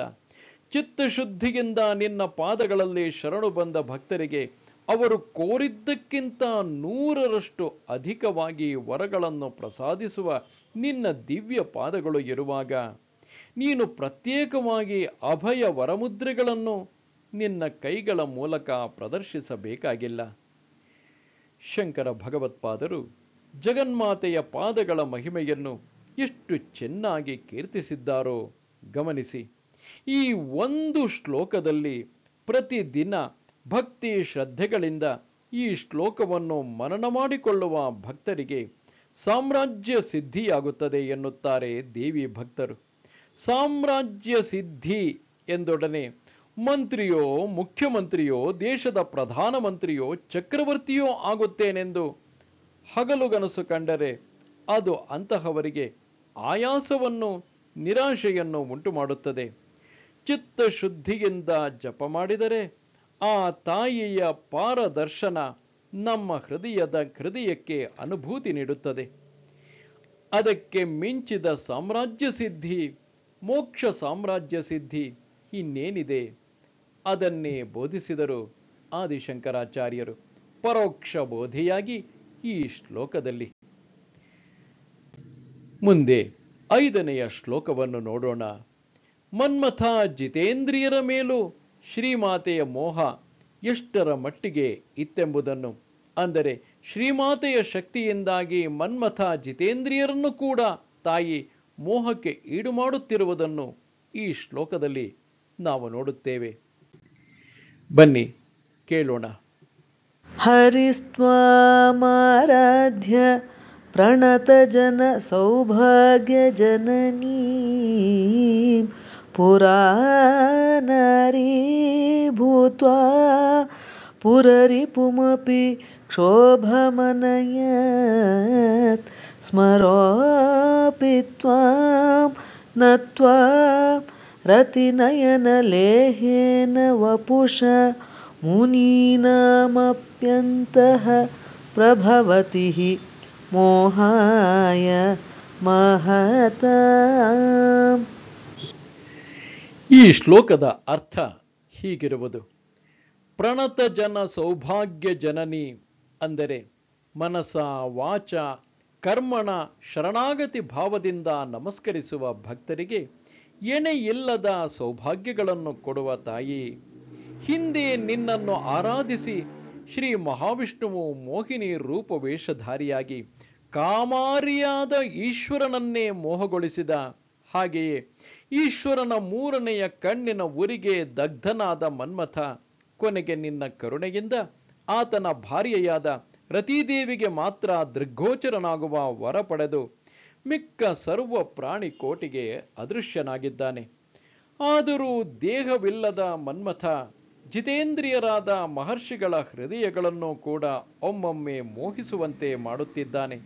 ಚಿತ್ತಶುದ್ಧಿಯಿಂದ ನಿನ್ನ ಪಾದಗಳಲ್ಲಿ ಶರಣು ಬಂದ ಭಕ್ತರಿಗೆ ಅವರು ಕೋರಿದ್ದಕ್ಕಿಂತ 100ರಷ್ಟು ಅಧಿಕವಾಗಿ ವರಗಳನ್ನು ಪ್ರಸಾದಿಸುವ ನಿನ್ನ ದಿವ್ಯ ಪಾದಗಳು ಇರುವಾಗ ನೀನು ಪ್ರತ್ಯೇಕವಾಗಿ ಅಭಯ ವರಮುದ್ರೆಗಳನ್ನು ನಿನ್ನ ಕೈಗಳ ಮೂಲಕ ಪ್ರದರ್ಶಿಸಬೇಕಾಗಿಲ್ಲ. ಶಂಕರ ಭಗವತ್ಪಾದರು ಜಗನ್ಮಾತೆಯ ಪಾದಗಳ ಮಹಿಮೆಯನ್ನು ಎಷ್ಟು ಚೆನ್ನಾಗಿ ಕೀರ್ತಿಸಿದ್ದಾರೋ ಗಮನಿಸಿ. ಈ ಒಂದು ಶ್ಲೋಕದಲ್ಲಿ ಪ್ರತಿದಿನ ಭಕ್ತಿ ಶ್ರದ್ಧೆಗಳಿಂದ ಈ ಶ್ಲೋಕವನ್ನು ಮನನ ಮಾಡಿಕೊಳ್ಳುವ ಭಕ್ತರಿಗೆ ಸಾಮ್ರಾಜ್ಯ ಸಿದ್ಧಿಯಾಗುತ್ತದೆ ಎನ್ನುತ್ತಾರೆ ದೇವಿ ಭಕ್ತರು. ಸಾಮ್ರಾಜ್ಯ ಸಿದ್ಧಿ ಎಂದೊಡನೆ ಮಂತ್ರಿಯೋ, ಮುಖ್ಯಮಂತ್ರಿಯೋ, ದೇಶದ ಪ್ರಧಾನಮಂತ್ರಿಯೋ, ಚಕ್ರವರ್ತಿಯೋ ಆಗುತ್ತೇನೆಂದು ಹಗಲುಗನಸು ಕಂಡರೆ ಅದು ಅಂತಹವರಿಗೆ ಆಯಾಸವನ್ನು, ನಿರಾಶೆಯನ್ನು ಉಂಟು ಮಾಡುತ್ತದೆ. ಚಿತ್ತಶುದ್ಧಿಯಿಂದ ಜಪ ಮಾಡಿದರೆ ಆ ತಾಯಿಯ ಪಾರದರ್ಶನ ನಮ್ಮ ಹೃದಯಕ್ಕೆ ಅನುಭೂತಿ ನೀಡುತ್ತದೆ. ಅದಕ್ಕೆ ಮಿಂಚಿದ ಸಾಮ್ರಾಜ್ಯ ಸಿದ್ಧಿ, ಮೋಕ್ಷ ಸಾಮ್ರಾಜ್ಯ ಸಿದ್ಧಿ ಇನ್ನೇನಿದೆ? ಅದನ್ನೇ ಬೋಧಿಸಿದರು ಆದಿಶಂಕರಾಚಾರ್ಯರು ಪರೋಕ್ಷ ಬೋಧಿಯಾಗಿ ಈ ಶ್ಲೋಕದಲ್ಲಿ. ಮುಂದೆ 5ನೆಯ ಶ್ಲೋಕವನ್ನು ನೋಡೋಣ. ಮನ್ಮಥ ಜಿತೇಂದ್ರಿಯರ ಮೇಲೂ ಶ್ರೀಮಾತೆಯ ಮೋಹ ಎಷ್ಟರ ಮಟ್ಟಿಗೆ ಇತ್ತೆಂಬುದನ್ನು, ಅಂದರೆ ಶ್ರೀಮಾತೆಯ ಶಕ್ತಿಯಿಂದಾಗಿ ಮನ್ಮಥ ಜಿತೇಂದ್ರಿಯರನ್ನು ಕೂಡ ತಾಯಿ ಮೋಹಕ್ಕೆ ಈಡು ಮಾಡುತ್ತಿರುವುದನ್ನು ಈ ಶ್ಲೋಕದಲ್ಲಿ ನಾವು ನೋಡುತ್ತೇವೆ. ಬನ್ನಿ ಕೇಳೋಣ. ಹರಿಸ್ತ್ವಾಮಾರಾಧ್ಯ ಪ್ರಣತ ಜನ ಸೌಭಾಗ್ಯ ಜನನೀ ಪುರಾನಾರೀ ಭೂತ್ವಾ ಪುರರಿಪುಮಪಿ ಕ್ಷೋಭಮನಯತ್ ಸ್ಮರೋಪಿ ತ್ವಾಂ ನತ್ವಾ ರತಿನಯನ ಲೇಹೇನ ವಪುಷ ಮುನೀನಾಮಪ್ಯಂತಃ ಪ್ರಭವತಿ ಮೋಹಾಯ ಮಹತಾಂ. ಈ ಶ್ಲೋಕದ ಅರ್ಥ ಹೀಗಿರುವುದು: ಪ್ರಣತ ಜನ ಸೌಭಾಗ್ಯ ಜನನಿ, ಅಂದರೆ ಮನಸ, ವಾಚ, ಕರ್ಮಣ ಶರಣಾಗತಿ ಭಾವದಿಂದ ನಮಸ್ಕರಿಸುವ ಭಕ್ತರಿಗೆ ಎಣೆಯಿಲ್ಲದ ಸೌಭಾಗ್ಯಗಳನ್ನು ಕೊಡುವ ತಾಯಿ. ಹಿಂದೆ ನಿನ್ನನ್ನು ಆರಾಧಿಸಿ ಶ್ರೀ ಮಹಾವಿಷ್ಣುವು ಮೋಹಿನಿ ರೂಪವೇಷಧಾರಿಯಾಗಿ ಕಾಮಾರಿಯಾದ ಈಶ್ವರನನ್ನೇ ಮೋಹಗೊಳಿಸಿದ ಹಾಗೆಯೇ ಈಶ್ವರನ 3ನೆಯ ಕಣ್ಣಿನ ಉರಿಗೆ ದಗ್ಧನಾದ ಮನ್ಮಥ ಕೊನೆಗೆ ನಿನ್ನ ಕರುಣೆಯಿಂದ ಆತನ ಭಾರ್ಯೆಯಾದ ರತೀದೇವಿಗೆ ಮಾತ್ರ ದೃಗ್ಗೋಚರನಾಗುವ ವರ ಪಡೆದು ಮಿಕ್ಕ ಸರ್ವ ಪ್ರಾಣಿ ಕೋಟಿಗೆ ಅದೃಶ್ಯನಾಗಿದ್ದಾನೆ. ಆದರೂ ದೇಹವಿಲ್ಲದ ಮನ್ಮಥ ಜಿತೇಂದ್ರಿಯರಾದ ಮಹರ್ಷಿಗಳ ಹೃದಯಗಳನ್ನು ಕೂಡ ಒಮ್ಮೊಮ್ಮೆ ಮೋಹಿಸುವಂತೆ ಮಾಡುತ್ತಿದ್ದಾನೆ.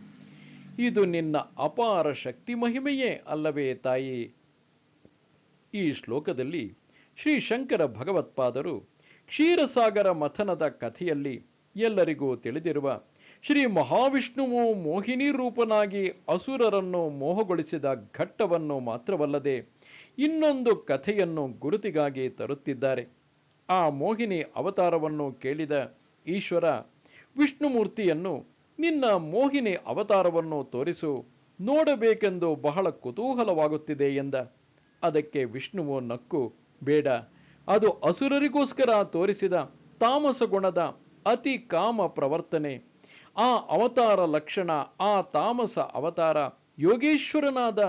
ಇದು ನಿನ್ನ ಅಪಾರ ಶಕ್ತಿ ಮಹಿಮೆಯೇ ಅಲ್ಲವೇ ತಾಯಿ? ಈ ಶ್ಲೋಕದಲ್ಲಿ ಶ್ರೀ ಶಂಕರ ಭಗವತ್ಪಾದರು ಕ್ಷೀರಸಾಗರ ಮಥನದ ಕಥೆಯಲ್ಲಿ ಎಲ್ಲರಿಗೂ ತಿಳಿದಿರುವ ಶ್ರೀ ಮಹಾವಿಷ್ಣುವು ಮೋಹಿನಿ ರೂಪನಾಗಿ ಅಸುರರನ್ನು ಮೋಹಗೊಳಿಸಿದ ಘಟ್ಟವನ್ನು ಮಾತ್ರವಲ್ಲದೆ ಇನ್ನೊಂದು ಕಥೆಯನ್ನು ಗುರುತಿಗಾಗಿ ತರುತ್ತಿದ್ದಾರೆ. ಆ ಮೋಹಿನಿ ಅವತಾರವನ್ನು ಕೇಳಿದ ಈಶ್ವರ ವಿಷ್ಣುಮೂರ್ತಿಯನ್ನು, ನಿನ್ನ ಮೋಹಿನಿ ಅವತಾರವನ್ನು ತೋರಿಸು, ನೋಡಬೇಕೆಂದು ಬಹಳ ಕುತೂಹಲವಾಗುತ್ತಿದೆ ಎಂದ. ಅದಕ್ಕೆ ವಿಷ್ಣುವು ನಕ್ಕು, ಬೇಡ, ಅದು ಅಸುರರಿಗೋಸ್ಕರ ತೋರಿಸಿದ ತಾಮಸ ಗುಣದ ಅತಿ ಕಾಮ ಪ್ರವರ್ತನೆ. ಆ ಅವತಾರ ಲಕ್ಷಣ, ಆ ತಾಮಸ ಅವತಾರ ಯೋಗೇಶ್ವರನಾದ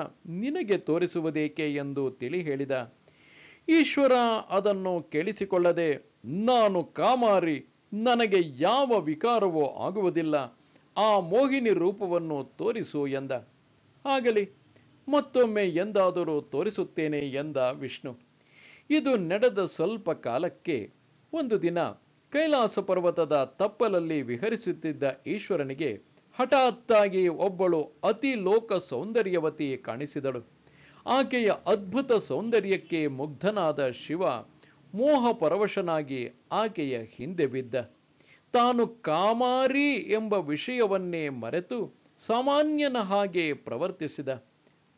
ನಿನಗೆ ತೋರಿಸುವುದೇಕೆ ಎಂದು ತಿಳಿ ಹೇಳಿದ. ಈಶ್ವರ ಅದನ್ನು ಕೇಳಿಸಿಕೊಳ್ಳದೆ, ನಾನು ಕಾಮಾರಿ, ನನಗೆ ಯಾವ ವಿಕಾರವೂ ಆಗುವುದಿಲ್ಲ, ಆ ಮೋಹಿನಿ ರೂಪವನ್ನು ತೋರಿಸು ಎಂದ. ಆಗಲಿ, ಮತ್ತೊಮ್ಮೆ ಎಂದಾದರೂ ತೋರಿಸುತ್ತೇನೆ ಎಂದ ವಿಷ್ಣು. ಇದು ನಡೆದ ಸ್ವಲ್ಪ ಕಾಲಕ್ಕೆ ಒಂದು ದಿನ ಕೈಲಾಸ ಪರ್ವತದ ತಪ್ಪಲಲ್ಲಿ ವಿಹರಿಸುತ್ತಿದ್ದ ಈಶ್ವರನಿಗೆ ಹಠಾತ್ತಾಗಿ ಒಬ್ಬಳು ಅತಿ ಲೋಕ ಸೌಂದರ್ಯವತಿ ಕಾಣಿಸಿದಳು. ಆಕೆಯ ಅದ್ಭುತ ಸೌಂದರ್ಯಕ್ಕೆ ಮುಗ್ಧನಾದ ಶಿವ ಮೋಹ ಪರವಶನಾಗಿ ಆಕೆಯ ಹಿಂದೆ ಬಿದ್ದ. ತಾನು ಕಾಮಾರಿ ಎಂಬ ವಿಷಯವನ್ನೇ ಮರೆತು ಸಾಮಾನ್ಯನ ಹಾಗೆ ಪ್ರವರ್ತಿಸಿದ.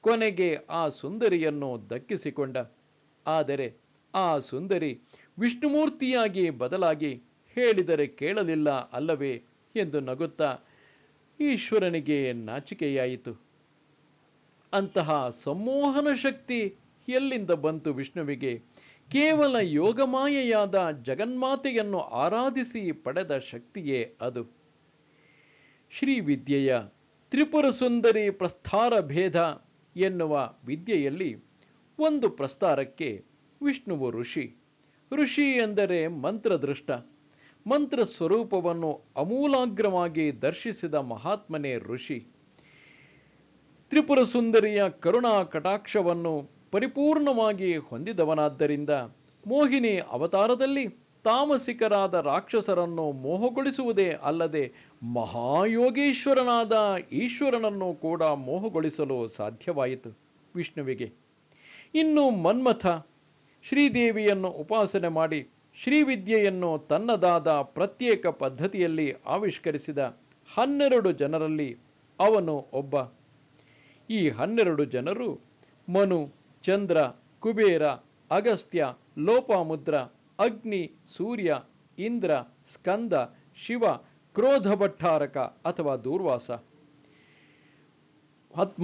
ಕೊನೆಗೆ ಆ ಸುಂದರಿಯನ್ನು ದಕ್ಕಿಸಿಕೊಂಡ. ಆದರೆ ಆ ಸುಂದರಿ ವಿಷ್ಣುಮೂರ್ತಿಯಾಗಿ ಬದಲಾಗಿ ಹೇಳಿದರೆ ಕೇಳಲಿಲ್ಲ ಅಲ್ಲವೇ ಎಂದು ನಗುತ್ತಾ ಈಶ್ವರನಿಗೆ ನಾಚಿಕೆಯಾಯಿತು. ಅಂತಹ ಸಮ್ಮೋಹನ ಶಕ್ತಿ ಎಲ್ಲಿಂದ ಬಂತು ವಿಷ್ಣುವಿಗೆ? ಕೇವಲ ಯೋಗಮಾಯೆಯಾದ ಜಗನ್ಮಾತೆಯನ್ನು ಆರಾಧಿಸಿ ಪಡೆದ ಶಕ್ತಿಯೇ ಅದು. ಶ್ರೀವಿದ್ಯೆಯ ತ್ರಿಪುರ ಸುಂದರಿ ಪ್ರಸ್ತಾರ ಭೇದ ಎನ್ನುವ ವಿದ್ಯೆಯಲ್ಲಿ ಒಂದು ಪ್ರಸ್ತಾರಕ್ಕೆ ವಿಷ್ಣುವು ಋಷಿ. ಋಷಿ ಎಂದರೆ ಮಂತ್ರದೃಷ್ಟ. ಮಂತ್ರ ಸ್ವರೂಪವನ್ನು ಅಮೂಲಾಗ್ರವಾಗಿ ದರ್ಶಿಸಿದ ಮಹಾತ್ಮನೇ ಋಷಿ. ತ್ರಿಪುರ ಸುಂದರಿಯ ಕರುಣಾ ಕಟಾಕ್ಷವನ್ನು ಪರಿಪೂರ್ಣವಾಗಿ ಹೊಂದಿದವನಾದ್ದರಿಂದ ಮೋಹಿನಿ ಅವತಾರದಲ್ಲಿ ತಾಮಸಿಕರಾದ ರಾಕ್ಷಸರನ್ನು ಮೋಹಗೊಳಿಸುವುದೇ ಅಲ್ಲದೆ ಮಹಾಯೋಗೇಶ್ವರನಾದ ಈಶ್ವರನನ್ನು ಕೂಡ ಮೋಹಗೊಳಿಸಲು ಸಾಧ್ಯವಾಯಿತು ವಿಷ್ಣುವಿಗೆ. ಇನ್ನು ಮನ್ಮಥ ಶ್ರೀದೇವಿಯನ್ನು ಉಪಾಸನೆ ಮಾಡಿ ಶ್ರೀವಿದ್ಯೆಯನ್ನು ತನ್ನದಾದ ಪ್ರತ್ಯೇಕ ಪದ್ಧತಿಯಲ್ಲಿ ಆವಿಷ್ಕರಿಸಿದ 12 ಜನರಲ್ಲಿ ಅವನು ಒಬ್ಬ. ಈ 12 ಜನರು ಮನು, ಚಂದ್ರ, ಕುಬೇರ, ಅಗಸ್ತ್ಯ, ಲೋಪಾಮುದ್ರ, ಅಗ್ನಿ, ಸೂರ್ಯ, ಇಂದ್ರ, ಸ್ಕಂದ, ಶಿವ, ಕ್ರೋಧ ಭಟ್ಟಾರಕ ಅಥವಾ ದೂರ್ವಾಸ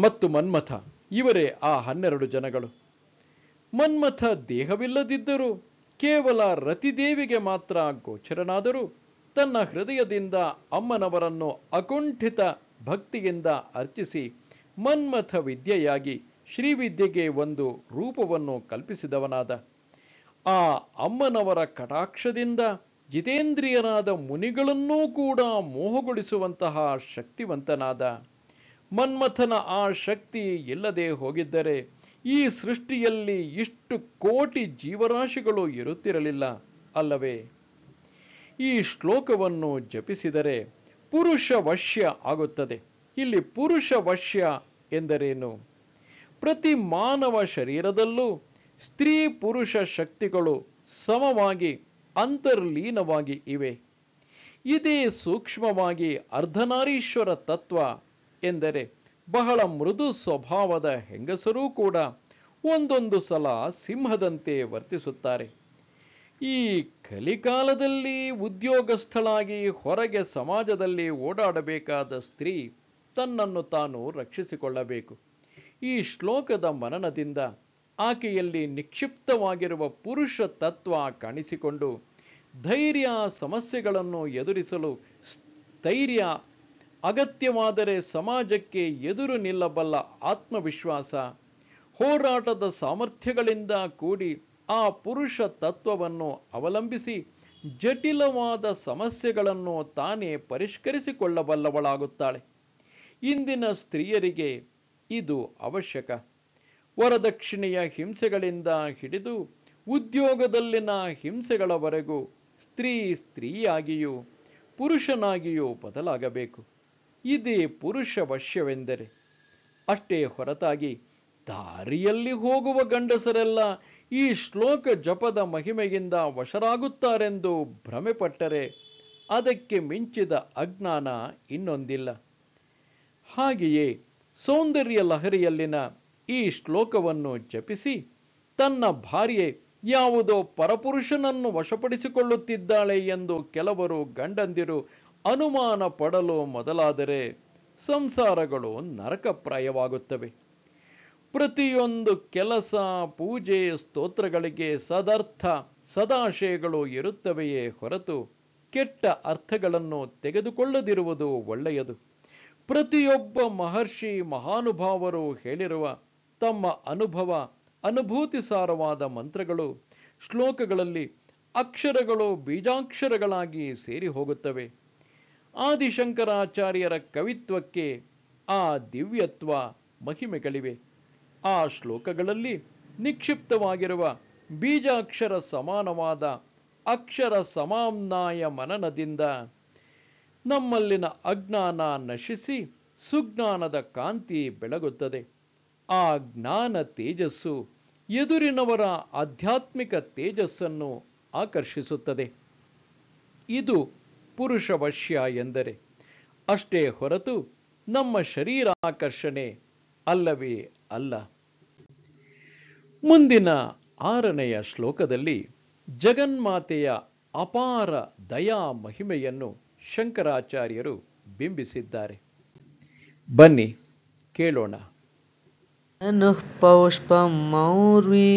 ಮತ್ತು ಮನ್ಮಥ. ಇವರೇ ಆ 12 ಜನಗಳು. ಮನ್ಮಥ ದೇಹವಿಲ್ಲದಿದ್ದರೂ ಕೇವಲ ರತಿದೇವಿಗೆ ಮಾತ್ರ ಗೋಚರನಾದರೂ ತನ್ನ ಹೃದಯದಿಂದ ಅಮ್ಮನವರನ್ನು ಅಕುಂಠಿತ ಭಕ್ತಿಯಿಂದ ಅರ್ಚಿಸಿ ಮನ್ಮಥ ವಿದ್ಯೆಯಾಗಿ ಶ್ರೀವಿದ್ಯೆಗೆ ಒಂದು ರೂಪವನ್ನು ಕಲ್ಪಿಸಿದವನಾದ. ಆ ಅಮ್ಮನವರ ಕಟಾಕ್ಷದಿಂದ ಜಿತೇಂದ್ರಿಯರಾದ ಮುನಿಗಳನ್ನೂ ಕೂಡ ಮೋಹಗೊಳಿಸುವಂತಹ ಶಕ್ತಿವಂತನಾದ ಮನ್ಮಥನ ಆ ಶಕ್ತಿ ಇಲ್ಲದೆ ಹೋಗಿದ್ದರೆ ಈ ಸೃಷ್ಟಿಯಲ್ಲಿ ಇಷ್ಟು ಕೋಟಿ ಜೀವರಾಶಿಗಳು ಇರುತ್ತಿರಲಿಲ್ಲ ಅಲ್ಲವೇ? ಈ ಶ್ಲೋಕವನ್ನು ಜಪಿಸಿದರೆ ಪುರುಷ ವಶ್ಯ ಆಗುತ್ತದೆ. ಇಲ್ಲಿ ಪುರುಷ ವಶ್ಯ ಎಂದರೇನು? ಪ್ರತಿ ಮಾನವ ಶರೀರದಲ್ಲೂ ಸ್ತ್ರೀ ಪುರುಷ ಶಕ್ತಿಗಳು ಸಮವಾಗಿ ಅಂತರ್ಲೀನವಾಗಿ ಇವೆ. ಇದೇ ಸೂಕ್ಷ್ಮವಾಗಿ ಅರ್ಧನಾರೀಶ್ವರ ತತ್ವ ಎಂದರೆ ಬಹಳ ಮೃದು ಸ್ವಭಾವದ ಹೆಂಗಸರೂ ಕೂಡ ಒಂದೊಂದು ಸಲ ಸಿಂಹದಂತೆ ವರ್ತಿಸುತ್ತಾರೆ. ಈ ಕಲಿಕಾಲದಲ್ಲಿ ಉದ್ಯೋಗಸ್ಥಳಾಗಿ ಹೊರಗೆ ಸಮಾಜದಲ್ಲಿ ಓಡಾಡಬೇಕಾದ ಸ್ತ್ರೀ ತನ್ನನ್ನು ತಾನು ರಕ್ಷಿಸಿಕೊಳ್ಳಬೇಕು. ಈ ಶ್ಲೋಕದ ಮನನದಿಂದ ಆಕೆಯಲ್ಲಿ ನಿಕ್ಷಿಪ್ತವಾಗಿರುವ ಪುರುಷ ತತ್ವ ಕಾಣಿಸಿಕೊಂಡು ಧೈರ್ಯ, ಸಮಸ್ಯೆಗಳನ್ನು ಎದುರಿಸಲು ಸ್ಥೈರ್ಯ, ಅಗತ್ಯವಾದರೆ ಸಮಾಜಕ್ಕೆ ಎದುರು ನಿಲ್ಲಬಲ್ಲ ಆತ್ಮವಿಶ್ವಾಸ, ಹೋರಾಟದ ಸಾಮರ್ಥ್ಯಗಳಿಂದ ಕೂಡಿ ಆ ಪುರುಷ ತತ್ವವನ್ನು ಅವಲಂಬಿಸಿ ಜಟಿಲವಾದ ಸಮಸ್ಯೆಗಳನ್ನು ತಾನೇ ಪರಿಷ್ಕರಿಸಿಕೊಳ್ಳಬಲ್ಲವಳಾಗುತ್ತಾಳೆ. ಇಂದಿನ ಸ್ತ್ರೀಯರಿಗೆ ಇದು ಅವಶ್ಯಕ. ವರದಕ್ಷಿಣೆಯ ಹಿಂಸೆಗಳಿಂದ ಹಿಡಿದು ಉದ್ಯೋಗದಲ್ಲಿನ ಹಿಂಸೆಗಳವರೆಗೂ ಸ್ತ್ರೀಯಾಗಿಯೂ ಪುರುಷನಾಗಿಯೂ ಬದಲಾಗಬೇಕು. ಇದೇ ಪುರುಷ ವಶ್ಯವೆಂದರೆ. ಅಷ್ಟೇ ಹೊರತಾಗಿ ದಾರಿಯಲ್ಲಿ ಹೋಗುವ ಗಂಡಸರೆಲ್ಲ ಈ ಶ್ಲೋಕ ಜಪದ ಮಹಿಮೆಯಿಂದ ವಶರಾಗುತ್ತಾರೆಂದು ಭ್ರಮೆಪಟ್ಟರೆ ಅದಕ್ಕೆ ಮಿಂಚಿದ ಅಜ್ಞಾನ ಇನ್ನೊಂದಿಲ್ಲ. ಹಾಗೆಯೇ ಸೌಂದರ್ಯ ಲಹರಿಯಲ್ಲಿನ ಈ ಶ್ಲೋಕವನ್ನು ಜಪಿಸಿ ತನ್ನ ಭಾರ್ಯೆ ಯಾವುದೋ ಪರಪುರುಷನನ್ನು ವಶಪಡಿಸಿಕೊಳ್ಳುತ್ತಿದ್ದಾಳೆ ಎಂದು ಕೆಲವರು ಗಂಡಂದಿರು ಅನುಮಾನ ಪಡಲು ಮೊದಲಾದರೆ ಸಂಸಾರಗಳು ನರಕಪ್ರಾಯವಾಗುತ್ತವೆ. ಪ್ರತಿಯೊಂದು ಕೆಲಸ, ಪೂಜೆ, ಸ್ತೋತ್ರಗಳಿಗೆ ಸದರ್ಥ ಸದಾಶಯಗಳು ಇರುತ್ತವೆಯೇ ಹೊರತು ಕೆಟ್ಟ ಅರ್ಥಗಳನ್ನು ತೆಗೆದುಕೊಳ್ಳದಿರುವುದು ಒಳ್ಳೆಯದು. ಪ್ರತಿಯೊಬ್ಬ ಮಹರ್ಷಿ ಮಹಾನುಭಾವರು ಹೇಳಿರುವ ತಮ್ಮ ಅನುಭೂತಿ ಸಾರವಾದ ಮಂತ್ರಗಳು, ಶ್ಲೋಕಗಳಲ್ಲಿ ಅಕ್ಷರಗಳು ಬೀಜಾಕ್ಷರಗಳಾಗಿ ಸೇರಿ ಹೋಗುತ್ತವೆ. ಆದಿಶಂಕರಾಚಾರ್ಯರ ಕವಿತ್ವಕ್ಕೆ ಆ ದಿವ್ಯತ್ವ ಮಹಿಮೆಗಳಿವೆ. ಆ ಶ್ಲೋಕಗಳಲ್ಲಿ ನಿಕ್ಷಿಪ್ತವಾಗಿರುವ ಬೀಜಾಕ್ಷರ ಸಮಾನವಾದ ಅಕ್ಷರ ಸಮಾಮ್ನಾಯ ಮನನದಿಂದ ನಮ್ಮಲ್ಲಿನ ಅಜ್ಞಾನ ನಶಿಸಿ ಸುಜ್ಞಾನದ ಕಾಂತಿ ಬೆಳಗುತ್ತದೆ. ಆ ಜ್ಞಾನ ತೇಜಸ್ಸು ಎದುರಿನವರ ಆಧ್ಯಾತ್ಮಿಕ ತೇಜಸ್ಸನ್ನು ಆಕರ್ಷಿಸುತ್ತದೆ. ಇದು ಪುರುಷ ವಶ್ಯ ಎಂದರೆ. ಅಷ್ಟೇ ಹೊರತು ನಮ್ಮ ಶರೀರಾಕರ್ಷಣೆ ಅಲ್ಲವೇ ಅಲ್ಲ. ಮುಂದಿನ 6ನೆಯ ಶ್ಲೋಕದಲ್ಲಿ ಜಗನ್ಮಾತೆಯ ಅಪಾರ ದಯಾ ಮಹಿಮೆಯನ್ನು ಶಂಕರಾಚಾರ್ಯರು ಬಿಂಬಿಸಿದ್ದಾರೆ. ಬನ್ನಿ ಕೇಳೋಣ. ಅನುಃ ಪೌಷ್ಪಂ ಮೌರ್ವಿ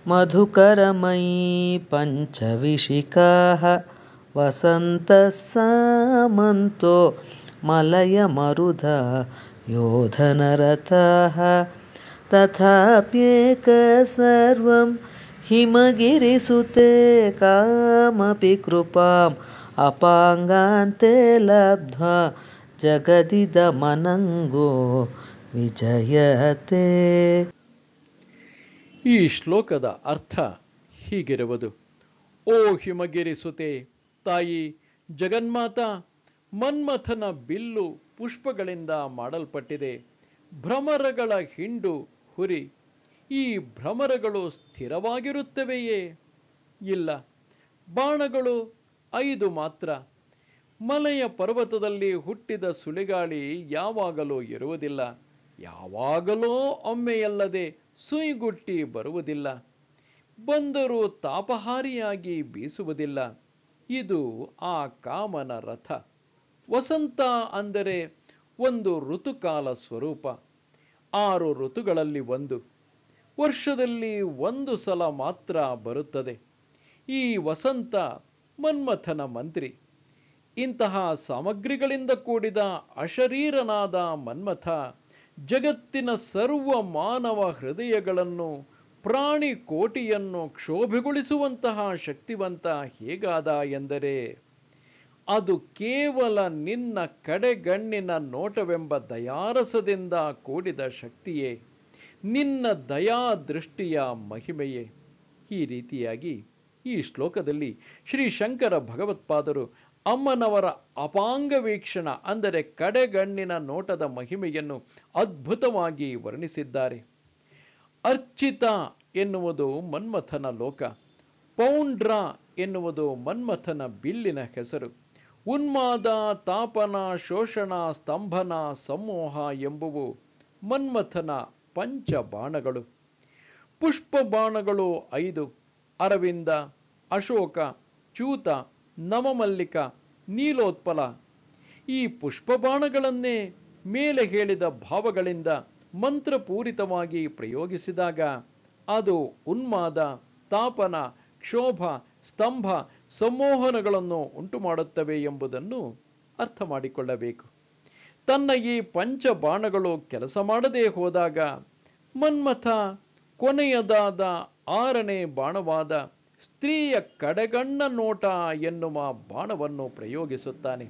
ಮಧುಕರಮಯೀ ಪಂಚವಿಶಿಖಾಃ ವಸಂತಃ ಸಾಮಂತೋ ಮಲಯ ಮರುಧ ಯೋಧನರಥಾಃ ತಥಾಪ್ಯೇಕ ಸರ್ವಂ ಹಿಮಗಿರಿಸುತೆ ಕಾಮಪಿ ಕೃಪಾಂ ಅಪಾಂಗಾಂತೆ ಲಬ್ಧ್ವಾ ಜಗದಿದಮನಂಗೋ ವಿಜಯತೆ. ಈ ಶ್ಲೋಕದ ಅರ್ಥ ಹೀಗಿರುವುದು. ಓ ಹಿಮಗಿರಿಸುತೆ, ತಾಯಿ ಜಗನ್ಮಾತಾ, ಮನ್ಮಥನ ಬಿಲ್ಲು ಪುಷ್ಪಗಳಿಂದ ಮಾಡಲ್ಪಟ್ಟಿದೆ. ಭ್ರಮರಗಳ ಹಿಂಡು ಹುರಿ. ಈ ಭ್ರಮರಗಳು ಸ್ಥಿರವಾಗಿರುತ್ತವೆಯೇ? ಇಲ್ಲ. ಬಾಣಗಳು 5 ಮಾತ್ರ. ಮಲೆಯ ಪರ್ವತದಲ್ಲಿ ಹುಟ್ಟಿದ ಸುಳಿಗಾಳಿ ಯಾವಾಗಲೂ ಇರುವುದಿಲ್ಲ. ಯಾವಾಗಲೋ ಒಮ್ಮೆಯಲ್ಲದೆ ಸುಯಿಗುಟ್ಟಿ ಬರುವುದಿಲ್ಲ. ಬಂದರೂ ತಾಪಹಾರಿಯಾಗಿ ಬೀಸುವುದಿಲ್ಲ. ಇದು ಆ ಕಾಮನ ರಥ. ವಸಂತ ಅಂದರೆ ಒಂದು ಋತುಕಾಲ ಸ್ವರೂಪ. 6 ಋತುಗಳಲ್ಲಿ ಒಂದು. ವರ್ಷದಲ್ಲಿ 1 ಸಲ ಮಾತ್ರ ಬರುತ್ತದೆ. ಈ ವಸಂತ ಮನ್ಮಥನ ಮಂತ್ರಿ. ಇಂತಹ ಸಾಮಗ್ರಿಗಳಿಂದ ಕೂಡಿದ ಅಶರೀರನಾದ ಮನ್ಮಥ ಜಗತ್ತಿನ ಸರ್ವ ಮಾನವ ಹೃದಯಗಳನ್ನು, ಪ್ರಾಣಿ ಕೋಟಿಯನ್ನು ಕ್ಷೋಭೆಗೊಳಿಸುವಂತಹ ಶಕ್ತಿವಂತ ಹೇಗಾದ ಎಂದರೆ ಅದು ಕೇವಲ ನಿನ್ನ ಕಡೆಗಣ್ಣಿನ ನೋಟವೆಂಬ ದಯಾರಸದಿಂದ ಕೂಡಿದ ಶಕ್ತಿಯೇ, ನಿನ್ನ ದಯಾ ದೃಷ್ಟಿಯ ಮಹಿಮೆಯೇ. ಈ ರೀತಿಯಾಗಿ ಈ ಶ್ಲೋಕದಲ್ಲಿ ಶ್ರೀ ಶಂಕರ ಭಗವತ್ಪಾದರು ಅಮ್ಮನವರ ಅಪಾಂಗ ವೀಕ್ಷಣ ಅಂದರೆ ಕಡೆಗಣ್ಣಿನ ನೋಟದ ಮಹಿಮೆಯನ್ನು ಅದ್ಭುತವಾಗಿ ವರ್ಣಿಸಿದ್ದಾರೆ. ಅರ್ಚಿತ ಎನ್ನುವುದು ಮನ್ಮಥನ ಲೋಕ. ಪೌಂಡ್ರ ಎನ್ನುವುದು ಮನ್ಮಥನ ಬಿಲ್ಲಿನ ಹೆಸರು. ಉನ್ಮಾದ, ತಾಪನ, ಶೋಷಣ, ಸ್ತಂಭನ, ಸಮೋಹ ಎಂಬುವು ಮನ್ಮಥನ ಪಂಚಬಾಣಗಳು. ಪುಷ್ಪ ಬಾಣಗಳು 5: ಅರವಿಂದ, ಅಶೋಕ, ಚ್ಯೂತ, ನವಮಲ್ಲಿಕ, ನೀಲೋತ್ಪಲ. ಈ ಪುಷ್ಪಬಾಣಗಳನ್ನೇ ಮೇಲೆ ಹೇಳಿದ ಭಾವಗಳಿಂದ ಮಂತ್ರಪೂರಿತವಾಗಿ ಪ್ರಯೋಗಿಸಿದಾಗ ಅದು ಉನ್ಮಾದ, ತಾಪನ, ಕ್ಷೋಭ, ಸ್ತಂಭ, ಸಂಮೋಹನಗಳನ್ನು ಉಂಟು ಮಾಡುತ್ತವೆ ಎಂಬುದನ್ನು ಅರ್ಥ ಮಾಡಿಕೊಳ್ಳಬೇಕು. ತನ್ನ ಈ ಪಂಚಬಾಣಗಳು ಕೆಲಸ ಮಾಡದೇ ಹೋದಾಗ ಮನ್ಮಥ ಕೊನೆಯದಾದ 6ನೇ ಬಾಣವಾದ ಸ್ತ್ರೀಯ ಕಡೆಗಣ್ಣ ನೋಟ ಎನ್ನುವ ಬಾಣವನ್ನು ಪ್ರಯೋಗಿಸುತ್ತಾನೆ.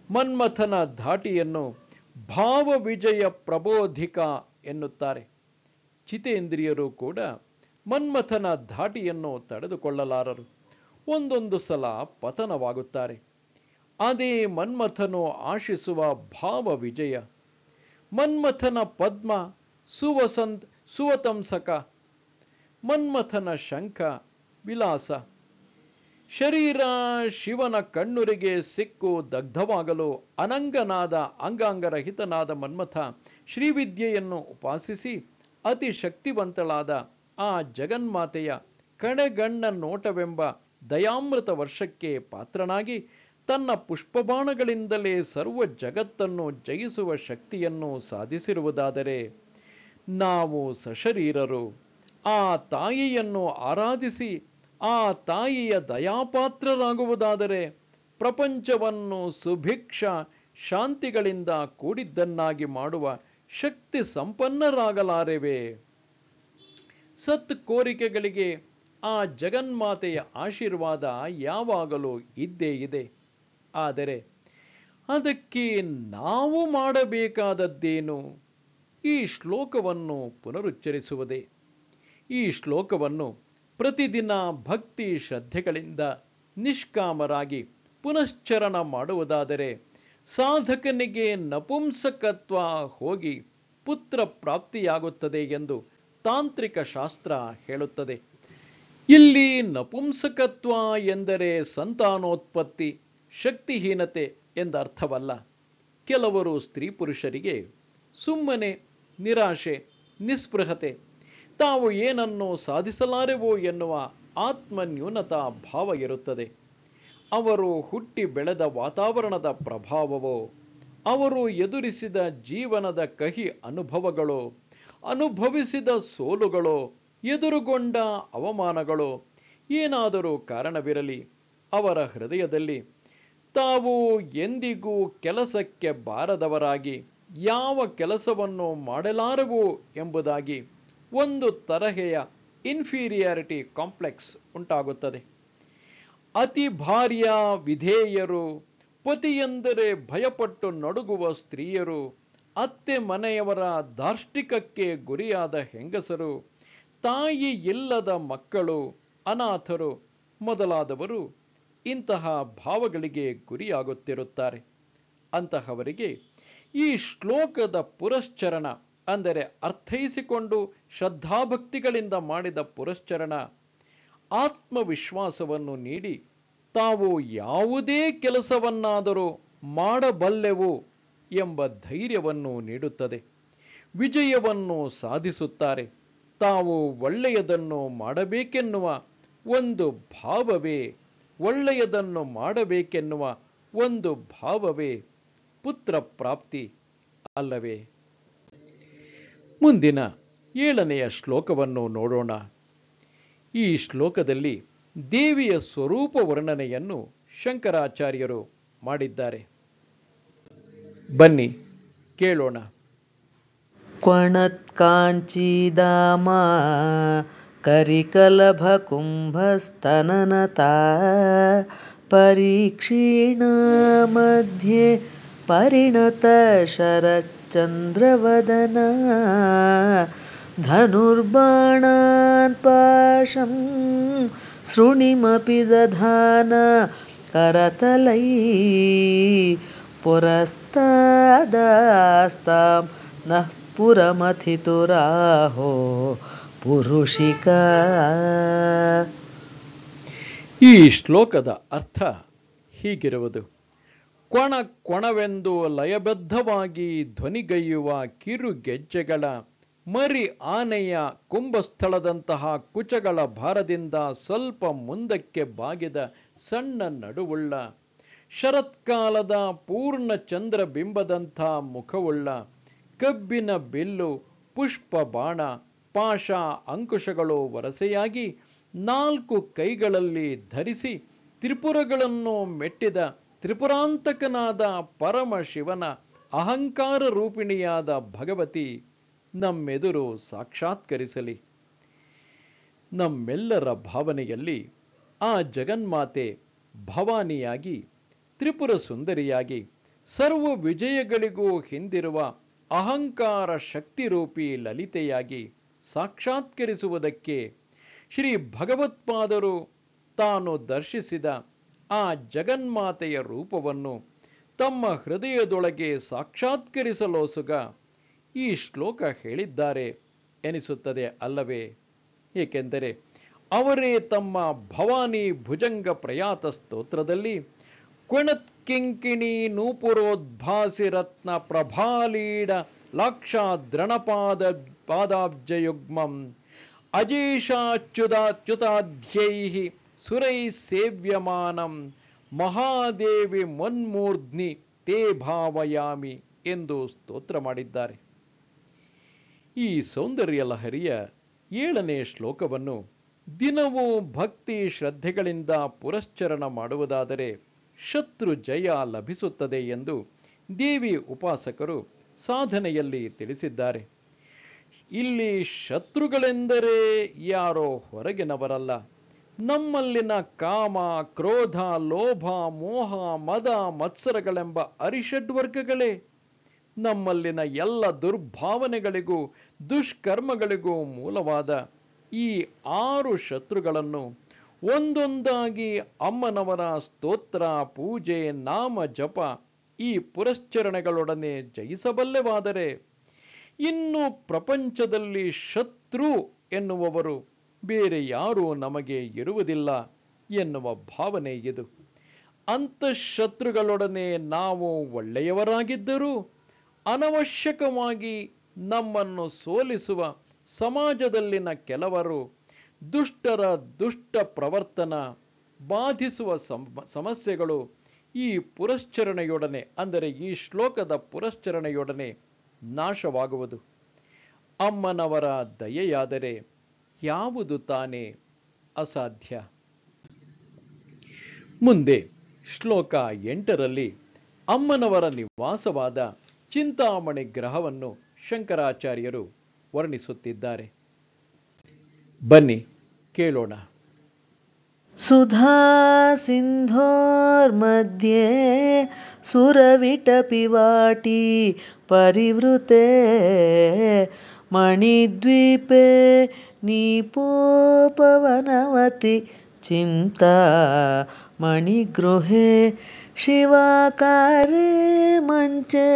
ಮನ್ಮಥನ ಧಾಟಿಯನ್ನು ಭಾವ ವಿಜಯ ಪ್ರಬೋಧಿಕ ಎನ್ನುತ್ತಾರೆ. ಚಿತೇಂದ್ರಿಯರು ಕೂಡ ಮನ್ಮಥನ ಧಾಟಿಯನ್ನು ತಡೆದುಕೊಳ್ಳಲಾರರು. ಒಂದೊಂದು ಸಲ ಪತನವಾಗುತ್ತಾರೆ. ಅದೇ ಮನ್ಮಥನು ಆಶಿಸುವ ಭಾವ ವಿಜಯ. ಮನ್ಮಥನ ಪದ್ಮ ಸುವತಂಸಕ, ಮನ್ಮಥನ ಶಂಖ ವಿಲಾಸ. ಶರೀರ ಶಿವನ ಕಣ್ಣುರಿಗೆ ಸಿಕ್ಕು ದಗ್ಧವಾಗಲು ಅನಂಗನಾದ ಅಂಗಾಂಗರಹಿತನಾದ ಮನ್ಮಥ ಶ್ರೀವಿದ್ಯೆಯನ್ನು ಉಪಾಸಿಸಿ ಅತಿ ಶಕ್ತಿವಂತಳಾದ ಆ ಜಗನ್ಮಾತೆಯ ಕಡೆಗಣ್ಣ ನೋಟವೆಂಬ ದಯಾಮೃತ ವರ್ಷಕ್ಕೆ ಪಾತ್ರನಾಗಿ ತನ್ನ ಪುಷ್ಪಬಾಣಗಳಿಂದಲೇ ಸರ್ವ ಜಗತ್ತನ್ನು ಜಯಿಸುವ ಶಕ್ತಿಯನ್ನು ಸಾಧಿಸಿರುವುದಾದರೆ, ನಾವು ಸಶರೀರರು ಆ ತಾಯಿಯನ್ನು ಆರಾಧಿಸಿ ಆ ತಾಯಿಯ ದಯಾಪಾತ್ರರಾಗುವುದಾದರೆ ಪ್ರಪಂಚವನ್ನು ಸುಭಿಕ್ಷ ಶಾಂತಿಗಳಿಂದ ಕೂಡಿದ್ದನ್ನಾಗಿ ಮಾಡುವ ಶಕ್ತಿ ಸಂಪನ್ನರಾಗಲಾರೆವೆ. ಸತ್ ಕೋರಿಕೆಗಳಿಗೆ ಆ ಜಗನ್ಮಾತೆಯ ಆಶೀರ್ವಾದ ಯಾವಾಗಲೂ ಇದ್ದೇ ಇದೆ. ಆದರೆ ಅದಕ್ಕೆ ನಾವು ಮಾಡಬೇಕಾದದ್ದೇನು? ಈ ಶ್ಲೋಕವನ್ನು ಪುನರುಚ್ಚರಿಸುವುದೇ. ಈ ಶ್ಲೋಕವನ್ನು ಪ್ರತಿದಿನ ಭಕ್ತಿ ಶ್ರದ್ಧೆಗಳಿಂದ ನಿಷ್ಕಾಮರಾಗಿ ಪುನಶ್ಚರಣ ಮಾಡುವುದಾದರೆ ಸಾಧಕನಿಗೆ ನಪುಂಸಕತ್ವ ಹೋಗಿ ಪುತ್ರ ಪ್ರಾಪ್ತಿಯಾಗುತ್ತದೆ ಎಂದು ತಾಂತ್ರಿಕ ಶಾಸ್ತ್ರ ಹೇಳುತ್ತದೆ. ಇಲ್ಲಿ ನಪುಂಸಕತ್ವ ಎಂದರೆ ಸಂತಾನೋತ್ಪತ್ತಿ, ಶಕ್ತಿಹೀನತೆ ಎಂದರ್ಥವಲ್ಲ. ಕೆಲವರು ಸ್ತ್ರೀ ಪುರುಷರಿಗೆ ಸುಮ್ಮನೆ ನಿರಾಶೆ, ನಿಸ್ಪೃಹತೆ, ತಾವು ಏನನ್ನು ಸಾಧಿಸಲಾರೆವೋ ಎನ್ನುವ ಆತ್ಮನ್ಯೂನತಾ ಭಾವ ಇರುತ್ತದೆ. ಅವರು ಹುಟ್ಟಿ ಬೆಳೆದ ವಾತಾವರಣದ ಪ್ರಭಾವವೋ, ಅವರು ಎದುರಿಸಿದ ಜೀವನದ ಕಹಿ ಅನುಭವಗಳೋ, ಅನುಭವಿಸಿದ ಸೋಲುಗಳೋ, ಎದುರುಗೊಂಡ ಅವಮಾನಗಳೋ ಏನಾದರೂ ಕಾರಣವಿರಲಿ, ಅವರ ಹೃದಯದಲ್ಲಿ ತಾವು ಎಂದಿಗೂ ಕೆಲಸಕ್ಕೆ ಬಾರದವರಾಗಿ ಯಾವ ಕೆಲಸವನ್ನು ಮಾಡಲಾರವು ಎಂಬುದಾಗಿ ಒಂದು ತರಹೆಯ ಇನ್ಫೀರಿಯಾರಿಟಿ ಕಾಂಪ್ಲೆಕ್ಸ್ ಉಂಟಾಗುತ್ತದೆ. ಅತಿ ಭಾರ್ಯ ವಿಧೇಯರು, ಪತಿಯೆಂದರೆ ಭಯಪಟ್ಟು ನಡುಗುವ ಸ್ತ್ರೀಯರು, ಅತ್ತೆ ಮನೆಯವರ ಧಾರ್ಷ್ಟಿಕಕ್ಕೆ ಗುರಿಯಾದ ಹೆಂಗಸರು, ತಾಯಿ ಇಲ್ಲದ ಮಕ್ಕಳು, ಅನಾಥರು ಮೊದಲಾದವರು ಇಂತಹ ಭಾವಗಳಿಗೆ ಗುರಿಯಾಗುತ್ತಿರುತ್ತಾರೆ. ಅಂತಹವರಿಗೆ ಈ ಶ್ಲೋಕದ ಪುರಶ್ಚರಣ, ಅಂದರೆ ಅರ್ಥೈಸಿಕೊಂಡು ಶ್ರದ್ಧಾಭಕ್ತಿಗಳಿಂದ ಮಾಡಿದ ಪುರಶ್ಚರಣ, ಆತ್ಮವಿಶ್ವಾಸವನ್ನು ನೀಡಿ ತಾವು ಯಾವುದೇ ಕೆಲಸವನ್ನಾದರೂ ಮಾಡಬಲ್ಲೆವು ಎಂಬ ಧೈರ್ಯವನ್ನು ನೀಡುತ್ತದೆ. ವಿಜಯವನ್ನು ಸಾಧಿಸುತ್ತಾರೆ. ತಾವು ಒಳ್ಳೆಯದನ್ನು ಮಾಡಬೇಕೆನ್ನುವ ಒಂದು ಭಾವವೇ ಒಳ್ಳೆಯದನ್ನು ಮಾಡಬೇಕೆನ್ನುವ ಒಂದು ಭಾವವೇ ಪುತ್ರ ಪ್ರಾಪ್ತಿ ಅಲ್ಲವೇ? ಮುಂದಿನ 7ನೆಯ ಶ್ಲೋಕವನ್ನು ನೋಡೋಣ. ಈ ಶ್ಲೋಕದಲ್ಲಿ ದೇವಿಯ ಸ್ವರೂಪ ವರ್ಣನೆಯನ್ನು ಶಂಕರಾಚಾರ್ಯರು ಮಾಡಿದ್ದಾರೆ. ಬನ್ನಿ ಕೇಳೋಣ. ಕ್ವಣತ್ಕಾಂಚೀದಾಮ ಕರಿಕಲಭಕುಂಭಸ್ತನನತಾ ಪರೀಕ್ಷೀಣ ಮಧ್ಯೆ ಪರಿಣತ ಶರಚ್ಚಂದ್ರವದನ ಧನುರ್ಬಾಣಾನ್ ಪಾಶಂ ಶೃಣಿಮಪಿ ದಧಾನ ಕರತಲೈ ಪುರಸ್ತಾದಾಸ್ತಾಂ ನಃ ಪುರಮಥಿತುರಾಹೋ ಪುರುಷಿಕಾ. ಈ ಶ್ಲೋಕದ ಅರ್ಥ ಹೀಗಿರುವುದು. ಕೊಣ ಕೊಣವೆಂದು ಲಯಬದ್ಧವಾಗಿ ಧ್ವನಿಗೈಯುವ ಕಿರುಗೆಜ್ಜೆಗಳ ಮರಿ ಆನೆಯ ಕುಂಭಸ್ಥಳದಂತಹ ಕುಚಗಳ ಭಾರದಿಂದ ಸ್ವಲ್ಪ ಮುಂದಕ್ಕೆ ಬಾಗಿದ ಸಣ್ಣ ನಡುವುಳ್ಳ, ಶರತ್ಕಾಲದ ಪೂರ್ಣ ಚಂದ್ರ ಬಿಂಬದಂಥ ಮುಖವುಳ್ಳ, ಕಬ್ಬಿನ ಬಿಲ್ಲು, ಪುಷ್ಪ ಬಾಣ, ಪಾಶ, ಅಂಕುಶಗಳು ವರಸೆಯಾಗಿ 4 ಕೈಗಳಲ್ಲಿ ಧರಿಸಿ ತ್ರಿಪುರಗಳನ್ನು ಮೆಟ್ಟಿದ ತ್ರಿಪುರಾಂತಕನಾದ ಪರಮಶಿವನ ಅಹಂಕಾರ ರೂಪಿಣಿಯಾದ ಭಗವತಿ ನಮ್ಮೆದುರು ಸಾಕ್ಷಾತ್ಕರಿಸಲಿ. ನಮ್ಮೆಲ್ಲರ ಭಾವನೆಯಲ್ಲಿ ಆ ಜಗನ್ಮಾತೆ ಭವಾನಿಯಾಗಿ, ತ್ರಿಪುರ ಸುಂದರಿಯಾಗಿ, ಸರ್ವ ವಿಜಯಗಳಿಗೂ ಹಿಂದಿರುವ ಅಹಂಕಾರ ಶಕ್ತಿರೂಪಿ ಲಲಿತೆಯಾಗಿ ಸಾಕ್ಷಾತ್ಕರಿಸುವುದಕ್ಕೆ ಶ್ರೀ ಭಗವತ್ಪಾದರು ತಾನು ದರ್ಶಿಸಿದ ಆ ಜಗನ್ಮಾತೆಯ ರೂಪವನ್ನು ತಮ್ಮ ಹೃದಯದೊಳಗೆ ಸಾಕ್ಷಾತ್ಕರಿಸಲೋಸುಗ ಈ ಶ್ಲೋಕ ಹೇಳಿದ್ದಾರೆ ಎನಿಸುತ್ತದೆ ಅಲ್ಲವೇ? ಏಕೆಂದರೆ ಅವರೇ ತಮ್ಮ ಭವಾನಿ ಭುಜಂಗ ಪ್ರಯಾತ ಸ್ತೋತ್ರದಲ್ಲಿ ಕ್ವಣತ್ಕಿಂಕಿಣಿ ನೂಪುರೋದ್ಭಾಸಿ ರತ್ನ ಪ್ರಭಾಲೀಡ ಲಾಕ್ಷಾದ್ರಣಪಾದ ಪಾದಾಬ್ಜಯುಗ್ಮಂ ಅಜೇಷಾಚ್ಯುತಾಚ್ಯುತಾಧ್ಯೈಃ ಸುರೈ ಸೇವ್ಯಮಾನಂ ಮಹಾದೇವಿ ಮನ್ಮೂರ್ಧ್ನಿ ತೇ ಭಾವಯಾಮಿ ಎಂದು ಸ್ತೋತ್ರ ಮಾಡಿದ್ದಾರೆ. ಈ ಸೌಂದರ್ಯ ಲಹರಿಯ 7ನೇ ಶ್ಲೋಕವನ್ನು ದಿನವೂ ಭಕ್ತಿ ಶ್ರದ್ಧೆಗಳಿಂದ ಪುರಶ್ಚರಣ ಮಾಡುವುದಾದರೆ ಶತ್ರು ಜಯ ಲಭಿಸುತ್ತದೆ ಎಂದು ದೇವಿ ಉಪಾಸಕರು ಸಾಧನೆಯಲ್ಲಿ ತಿಳಿಸಿದ್ದಾರೆ. ಇಲ್ಲಿ ಶತ್ರುಗಳೆಂದರೆ ಯಾರೋ ಹೊರಗಿನವರಲ್ಲ, ನಮ್ಮಲ್ಲಿನ ಕಾಮ, ಕ್ರೋಧ, ಲೋಭ, ಮೋಹ, ಮದ, ಮತ್ಸರಗಳೆಂಬ ಅರಿಷಡ್ವರ್ಗಗಳೇ. ನಮ್ಮಲ್ಲಿನ ಎಲ್ಲ ದುರ್ಭಾವನೆಗಳಿಗೂ ದುಷ್ಕರ್ಮಗಳಿಗೂ ಮೂಲವಾದ ಈ 6 ಶತ್ರುಗಳನ್ನು ಒಂದೊಂದಾಗಿ ಅಮ್ಮನವರ ಸ್ತೋತ್ರ, ಪೂಜೆ, ನಾಮ ಜಪ ಈ ಪುರಶ್ಚರಣೆಗಳೊಡನೆ ಜಯಿಸಬಲ್ಲೆವಾದರೆ ಇನ್ನು ಪ್ರಪಂಚದಲ್ಲಿ ಶತ್ರು ಎನ್ನುವವರು ಬೇರೆ ಯಾರೂ ನಮಗೆ ಇರುವುದಿಲ್ಲ ಎನ್ನುವ ಭಾವನೆ ಇದು. ಅಂತಃಶತ್ರುಗಳೊಡನೆ ನಾವು ಒಳ್ಳೆಯವರಾಗಿದ್ದರೂ ಅನವಶ್ಯಕವಾಗಿ ನಮ್ಮನ್ನು ಸೋಲಿಸುವ ಸಮಾಜದಲ್ಲಿನ ಕೆಲವರು ದುಷ್ಟರ ದುಷ್ಟ ಪ್ರವರ್ತನ ಬಾಧಿಸುವ ಸಮಸ್ಯೆಗಳು ಈ ಪುರಶ್ಚರಣೆಯೊಡನೆ, ಅಂದರೆ ಈ ಶ್ಲೋಕದ ಪುರಶ್ಚರಣೆಯೊಡನೆ ನಾಶವಾಗುವುದು. ಅಮ್ಮನವರ ದಯೆಯಾದರೆ ಯಾವುದು ತಾನೇ ಅಸಾಧ್ಯ? ಮುಂದೆ ಶ್ಲೋಕ 8ರಲ್ಲಿ ಅಮ್ಮನವರ ನಿವಾಸವಾದ ಚಿಂತಾಮಣಿ ಗ್ರಹವನ್ನು ಶಂಕರಾಚಾರ್ಯರು ವರ್ಣಿಸುತ್ತಿದ್ದಾರೆ. ಬನ್ನಿ ಕೇಳೋಣ. ಸುಧಾ ಸಿಂಧೋರ್ಮಧ್ಯೆ ಸುರವಿಟಪಿವಾಟಿ ಪರಿವೃತೆ ಮಣಿದ್ವೀಪೆ ನೀಪೋಪವನವತಿ ಚಿಂತಾ ಮಣಿಗೃಹೆ ಶಿವಾಕಾರೆ ಮಂಚೆ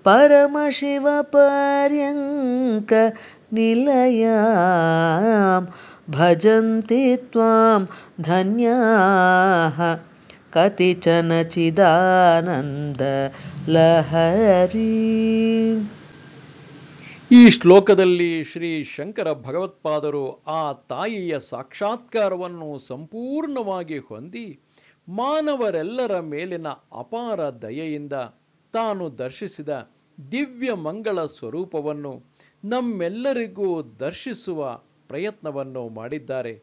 ಪರಮಶಿವ ಪರ್ಯಂಕ ನಿಲಯಾಂ ಭಜಂತಿ ತ್ವಾಂ ಧನ್ಯಾಃ ಕತಿಚನ ಚಿದಾನಂದ ಲಹರಿ. ಈ ಶ್ಲೋಕದಲ್ಲಿ ಶ್ರೀ ಶಂಕರ ಭಗವತ್ಪಾದರು ಆ ತಾಯಿಯ ಸಾಕ್ಷಾತ್ಕಾರವನ್ನು ಸಂಪೂರ್ಣವಾಗಿ ಹೊಂದಿ ಮಾನವರೆಲ್ಲರ ಮೇಲಿನ ಅಪಾರ ದಯೆಯಿಂದ ತಾನು ದರ್ಶಿಸಿದ ದಿವ್ಯ ಮಂಗಳ ಸ್ವರೂಪವನ್ನು ನಮ್ಮೆಲ್ಲರಿಗೂ ದರ್ಶಿಸುವ ಪ್ರಯತ್ನವನ್ನು ಮಾಡಿದ್ದಾರೆ.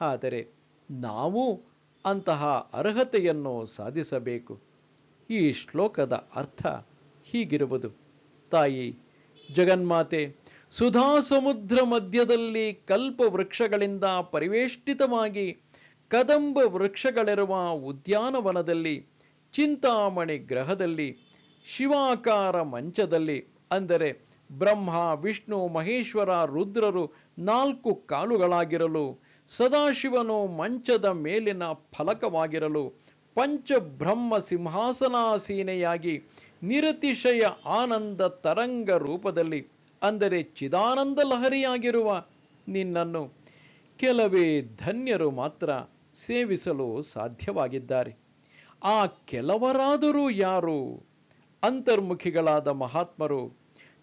ಆದರೆ ನಾವು ಅಂತಹ ಅರ್ಹತೆಯನ್ನು ಸಾಧಿಸಬೇಕು. ಈ ಶ್ಲೋಕದ ಅರ್ಥ ಹೀಗಿರುವುದು: ತಾಯಿ ಜಗನ್ಮಾತೆ ಸುಧಾ ಸಮುದ್ರ ಮಧ್ಯದಲ್ಲಿ ಕಲ್ಪ ವೃಕ್ಷಗಳಿಂದ ಪರಿವೇಷ್ಟಿತವಾಗಿ ಕದಂಬ ವೃಕ್ಷಗಳಿರುವ ಉದ್ಯಾನವನದಲ್ಲಿ ಚಿಂತಾಮಣಿ ಗ್ರಹದಲ್ಲಿ ಶಿವಾಕಾರ ಮಂಚದಲ್ಲಿ, ಅಂದರೆ ಬ್ರಹ್ಮ ವಿಷ್ಣು ಮಹೇಶ್ವರ ರುದ್ರರು 4 ಕಾಲುಗಳಾಗಿರಲು, ಸದಾಶಿವನು ಮಂಚದ ಮೇಲಿನ ಫಲಕವಾಗಿರಲು, ಪಂಚಬ್ರಹ್ಮ ಸಿಂಹಾಸನಾಸೀನೆಯಾಗಿ ನಿರತಿಶಯ ಆನಂದ ತರಂಗ ರೂಪದಲ್ಲಿ, ಅಂದರೆ ಚಿದಾನಂದ ಲಹರಿಯಾಗಿರುವ ನಿನ್ನನ್ನು ಕೆಲವೇ ಧನ್ಯರು ಮಾತ್ರ ಸೇವಿಸಲು ಸಾಧ್ಯವಾಗಿದ್ದಾರೆ. ಆ ಕೆಲವರಾದರೂ ಯಾರು? ಅಂತರ್ಮುಖಿಗಳಾದ ಮಹಾತ್ಮರು,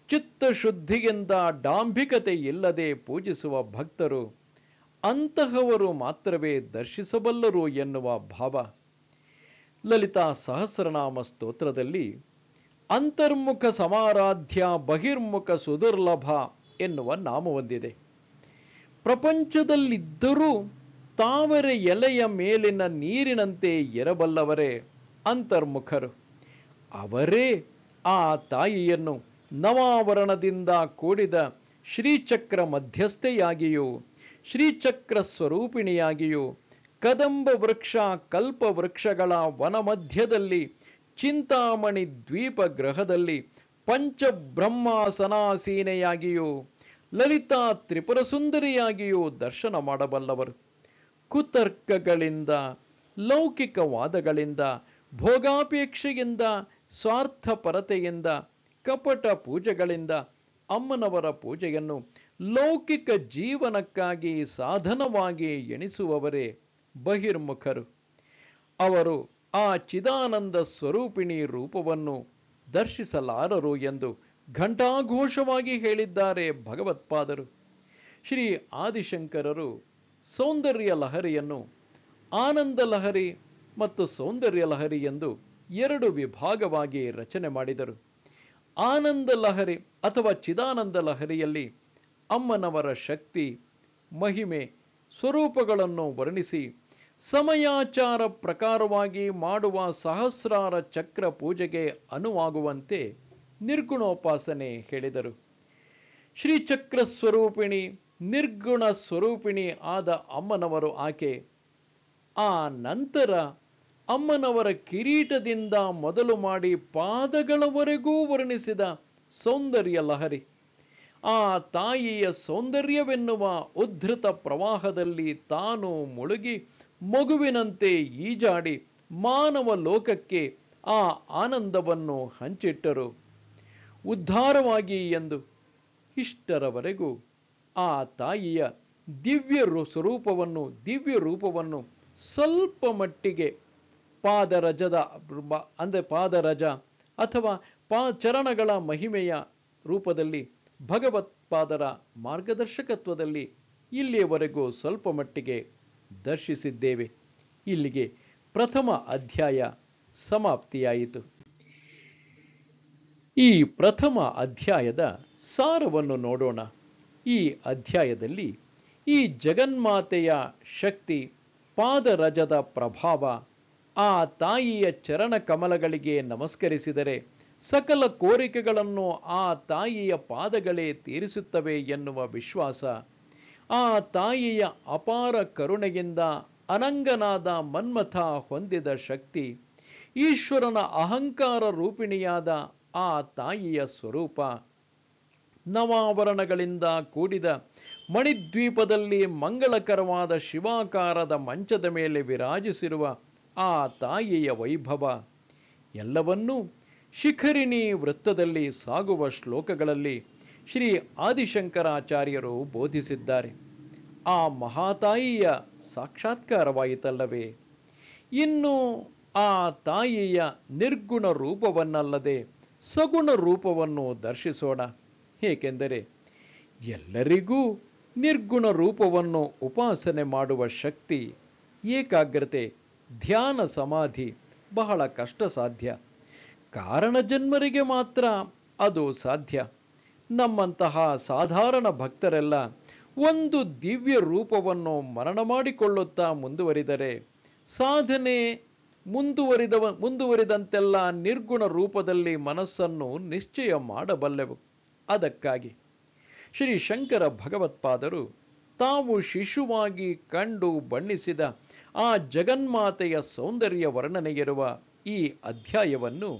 ಚಿತ್ತಶುದ್ಧಿಯಿಂದ ಡಾಂಭಿಕತೆ ಇಲ್ಲದೆ ಪೂಜಿಸುವ ಭಕ್ತರು, ಅಂತಹವರು ಮಾತ್ರವೇ ದರ್ಶಿಸಬಲ್ಲರು ಎನ್ನುವ ಭಾವ. ಲಲಿತಾ ಸಹಸ್ರನಾಮ ಸ್ತೋತ್ರದಲ್ಲಿ ಅಂತರ್ಮುಖ ಸಮಾರಾಧ್ಯ ಬಹಿರ್ಮುಖ ಸುದುರ್ಲಭ ಎನ್ನುವ ನಾಮವೊಂದಿದೆ. ಪ್ರಪಂಚದಲ್ಲಿದ್ದರೂ ತಾವರೆ ಎಲೆಯ ಮೇಲಿನ ನೀರಿನಂತೆ ಇರಬಲ್ಲವರೇ ಅಂತರ್ಮುಖರು. ಅವರೇ ಆ ತಾಯಿಯನ್ನು ನವಾವರಣದಿಂದ ಕೂಡಿದ ಶ್ರೀಚಕ್ರ ಮಧ್ಯಸ್ಥೆಯಾಗಿಯೂ ಶ್ರೀಚಕ್ರ ಸ್ವರೂಪಿಣಿಯಾಗಿಯೂ ಕದಂಬ ವೃಕ್ಷ ಕಲ್ಪ ವೃಕ್ಷಗಳ ವನಮಧ್ಯದಲ್ಲಿ ಚಿಂತಾಮಣಿ ದ್ವೀಪ ಗ್ರಹದಲ್ಲಿ ಪಂಚಬ್ರಹ್ಮಾಸನಾಸೀನೆಯಾಗಿಯೂ ಲಲಿತಾ ತ್ರಿಪುರ ಸುಂದರಿಯಾಗಿಯೂ ದರ್ಶನ ಮಾಡಬಲ್ಲವರು. ಕುತರ್ಕಗಳಿಂದ ಲೌಕಿಕವಾದಗಳಿಂದ, ಭೋಗಾಪೇಕ್ಷೆಯಿಂದ, ಸ್ವಾರ್ಥಪರತೆಯಿಂದ, ಕಪಟ ಪೂಜೆಗಳಿಂದ ಅಮ್ಮನವರ ಪೂಜೆಯನ್ನು ಲೌಕಿಕ ಜೀವನಕ್ಕಾಗಿ ಸಾಧನವಾಗಿ ಎಣಿಸುವವರೇ ಬಹಿರ್ಮುಖರು. ಅವರು ಆ ಚಿದಾನಂದ ಸ್ವರೂಪಿಣಿ ರೂಪವನ್ನು ದರ್ಶಿಸಲಾರರು ಎಂದು ಘಂಟಾಘೋಷವಾಗಿ ಹೇಳಿದ್ದಾರೆ ಭಗವತ್ಪಾದರು. ಶ್ರೀ ಆದಿಶಂಕರರು ಸೌಂದರ್ಯ ಲಹರಿಯನ್ನು ಆನಂದ ಲಹರಿ ಮತ್ತು ಸೌಂದರ್ಯ ಲಹರಿ ಎಂದು ಎರಡು ವಿಭಾಗವಾಗಿ ರಚನೆ ಮಾಡಿದರು. ಆನಂದ ಲಹರಿ ಅಥವಾ ಚಿದಾನಂದ ಲಹರಿಯಲ್ಲಿ ಅಮ್ಮನವರ ಶಕ್ತಿ, ಮಹಿಮೆ, ಸ್ವರೂಪಗಳನ್ನು ವರ್ಣಿಸಿ ಸಮಯಾಚಾರ ಪ್ರಕಾರವಾಗಿ ಮಾಡುವ ಸಹಸ್ರಾರ ಚಕ್ರ ಪೂಜೆಗೆ ಅನುವಾಗುವಂತೆ ನಿರ್ಗುಣೋಪಾಸನೆ ಹೇಳಿದರು. ಶ್ರೀಚಕ್ರ ಸ್ವರೂಪಿಣಿ, ನಿರ್ಗುಣ ಸ್ವರೂಪಿಣಿ ಆದ ಅಮ್ಮನವರು ಆಕೆ. ಆ ನಂತರ ಅಮ್ಮನವರ ಕಿರೀಟದಿಂದ ಮೊದಲು ಮಾಡಿ ಪಾದಗಳವರೆಗೂ ವರ್ಣಿಸಿದ ಸೌಂದರ್ಯ ಲಹರಿ. ಆ ತಾಯಿಯ ಸೌಂದರ್ಯವೆನ್ನುವ ಉದ್ಧೃತ ಪ್ರವಾಹದಲ್ಲಿ ತಾನು ಮುಳುಗಿ ಮಗುವಿನಂತೆ ಈಜಾಡಿ ಮಾನವ ಲೋಕಕ್ಕೆ ಆ ಆನಂದವನ್ನು ಹಂಚಿಟ್ಟರು ಉದ್ಧಾರವಾಗಿ ಎಂದು. ಇಷ್ಟರವರೆಗೂ ಆ ತಾಯಿಯ ದಿವ್ಯ ರೂಪವನ್ನು ಸ್ವಲ್ಪ ಮಟ್ಟಿಗೆ ಪಾದರಜದ ಪಾದರಜ ಅಥವಾ ಚರಣಗಳ ಮಹಿಮೆಯ ರೂಪದಲ್ಲಿ ಭಗವತ್ಪಾದರ ಮಾರ್ಗದರ್ಶಕತ್ವದಲ್ಲಿ ಇಲ್ಲಿಯವರೆಗೂ ಸ್ವಲ್ಪ ಮಟ್ಟಿಗೆ ದರ್ಶಿಸಿದ್ದೇವೆ. ಇಲ್ಲಿಗೆ ಪ್ರಥಮ ಅಧ್ಯಾಯ ಸಮಾಪ್ತಿಯಾಯಿತು. ಈ ಪ್ರಥಮ ಅಧ್ಯಾಯದ ಸಾರವನ್ನು ನೋಡೋಣ. ಈ ಅಧ್ಯಾಯದಲ್ಲಿ ಈ ಜಗನ್ಮಾತೆಯ ಶಕ್ತಿ, ಪಾದರಜದ ಪ್ರಭಾವ, ಆ ತಾಯಿಯ ಚರಣ ಕಮಲಗಳಿಗೆ ನಮಸ್ಕರಿಸಿದರೆ ಸಕಲ ಕೋರಿಕೆಗಳನ್ನು ಆ ತಾಯಿಯ ಪಾದಗಳೇ ತೀರಿಸುತ್ತವೆ ಎನ್ನುವ ವಿಶ್ವಾಸ, ಆ ತಾಯಿಯ ಅಪಾರ ಕರುಣೆಯಿಂದ ಅನಂಗನಾದ ಮನ್ಮಥ ಹೊಂದಿದ ಶಕ್ತಿ, ಈಶ್ವರನ ಅಹಂಕಾರ ರೂಪಿಣಿಯಾದ ಆ ತಾಯಿಯ ಸ್ವರೂಪ, ನವಾವರಣಗಳಿಂದ ಕೂಡಿದ ಮಣಿದ್ವೀಪದಲ್ಲಿ ಮಂಗಳಕರವಾದ ಶಿವಾಕಾರದ ಮಂಚದ ಮೇಲೆ ವಿರಾಜಿಸಿರುವ ಆ ತಾಯಿಯ ವೈಭವ ಎಲ್ಲವನ್ನೂ ಶಿಖರಿಣಿ ವೃತ್ತದಲ್ಲಿ ಸಾಗುವ ಶ್ಲೋಕಗಳಲ್ಲಿ ಶ್ರೀ ಆದಿಶಂಕರಾಚಾರ್ಯರು ಬೋಧಿಸಿದ್ದಾರೆ. ಆ ಮಹಾತಾಯಿಯ ಸಾಕ್ಷಾತ್ಕಾರವಾಯಿತಲ್ಲವೇ? ಇನ್ನು ಆ ತಾಯಿಯ ನಿರ್ಗುಣ ರೂಪವನ್ನಲ್ಲದೆ ಸಗುಣ ರೂಪವನ್ನು ದರ್ಶಿಸೋಣ. ಏಕೆಂದರೆ ಎಲ್ಲರಿಗೂ ನಿರ್ಗುಣ ರೂಪವನ್ನು ಉಪಾಸನೆ ಮಾಡುವ ಶಕ್ತಿ, ಏಕಾಗ್ರತೆ, ಧ್ಯಾನ, ಸಮಾಧಿ ಬಹಳ ಕಷ್ಟ ಸಾಧ್ಯ. ಕಾರಣ ಜನ್ಮರಿಗೆ ಮಾತ್ರ ಅದು ಸಾಧ್ಯ. ನಮ್ಮಂತಹ ಸಾಧಾರಣ ಭಕ್ತರೆಲ್ಲ ಒಂದು ದಿವ್ಯ ರೂಪವನ್ನು ಮರಣ ಮಾಡಿಕೊಳ್ಳುತ್ತಾ ಮುಂದುವರಿದರೆ ಸಾಧನೆ ಮುಂದುವರಿದಂತೆಲ್ಲ ನಿರ್ಗುಣ ರೂಪದಲ್ಲಿ ಮನಸ್ಸನ್ನು ನಿಶ್ಚಯ ಮಾಡಬಲ್ಲೆವು. ಅದಕ್ಕಾಗಿ ಶ್ರೀ ಶಂಕರ ಭಗವತ್ಪಾದರು ತಾವು ಶಿಶುವಾಗಿ ಕಂಡು ಬಣ್ಣಿಸಿದ ಆ ಜಗನ್ಮಾತೆಯ ಸೌಂದರ್ಯ ವರ್ಣನೆಯಿರುವ ಈ ಅಧ್ಯಾಯವನ್ನು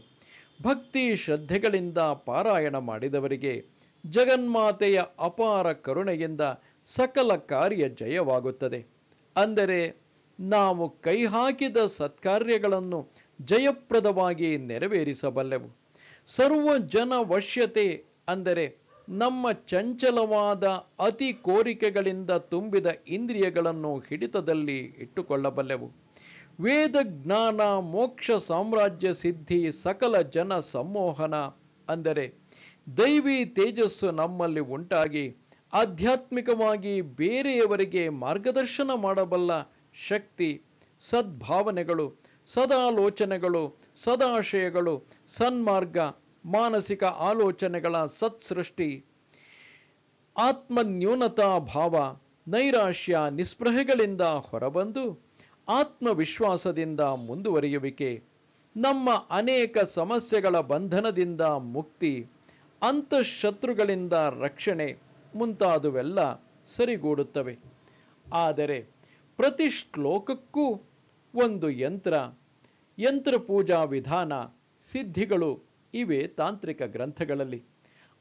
ಭಕ್ತಿ ಶ್ರದ್ಧೆಗಳಿಂದ ಪಾರಾಯಣ ಮಾಡಿದವರಿಗೆ ಜಗನ್ಮಾತೆಯ ಅಪಾರ ಕರುಣೆಯಿಂದ ಸಕಲ ಕಾರ್ಯ ಜಯವಾಗುತ್ತದೆ. ಅಂದರೆ ನಾವು ಕೈ ಹಾಕಿದ ಸತ್ಕಾರ್ಯಗಳನ್ನು ಜಯಪ್ರದವಾಗಿ ನೆರವೇರಿಸಬಲ್ಲೆವು. ಸರ್ವ ಜನ ವಶ್ಯತೆ ಅಂದರೆ ನಮ್ಮ ಚಂಚಲವಾದ ಅತಿ ಕೋರಿಕೆಗಳಿಂದ ತುಂಬಿದ ಇಂದ್ರಿಯಗಳನ್ನು ಹಿಡಿತದಲ್ಲಿ ಇಟ್ಟುಕೊಳ್ಳಬಲ್ಲೆವು. ವೇದ ಜ್ಞಾನ, ಮೋಕ್ಷ, ಸಾಮ್ರಾಜ್ಯ ಸಿದ್ಧಿ, ಸಕಲ ಜನ ಸಂಮೋಹನ ಅಂದರೆ ದೈವಿ ತೇಜಸ್ಸು ನಮ್ಮಲ್ಲಿ ಉಂಟಾಗಿ ಆಧ್ಯಾತ್ಮಿಕವಾಗಿ ಬೇರೆಯವರಿಗೆ ಮಾರ್ಗದರ್ಶನ ಮಾಡಬಲ್ಲ ಶಕ್ತಿ, ಸದ್ಭಾವನೆಗಳು, ಸದಾಲೋಚನೆಗಳು, ಸದಾಶಯಗಳು, ಸನ್ಮಾರ್ಗ, ಮಾನಸಿಕ ಆಲೋಚನೆಗಳ ಸತ್ಸೃಷ್ಟಿ, ಆತ್ಮನ್ಯೂನತಾ ಭಾವ, ನೈರಾಶ್ಯ, ನಿಸ್ಪೃಹೆಗಳಿಂದ ಹೊರಬಂದು ಆತ್ಮವಿಶ್ವಾಸದಿಂದ ಮುಂದುವರಿಯುವಿಕೆ, ನಮ್ಮ ಅನೇಕ ಸಮಸ್ಯೆಗಳ ಬಂಧನದಿಂದ ಮುಕ್ತಿ, ಅಂತಃಶತ್ರುಗಳಿಂದ ರಕ್ಷಣೆ ಮುಂತಾದುವೆಲ್ಲ ಸರಿಗೂಡುತ್ತವೆ. ಆದರೆ ಪ್ರತಿ ಶ್ಲೋಕಕ್ಕೂ ಒಂದು ಯಂತ್ರ ಪೂಜಾ ವಿಧಾನ, ಸಿದ್ಧಿಗಳು ಇವೆ ತಾಂತ್ರಿಕ ಗ್ರಂಥಗಳಲ್ಲಿ.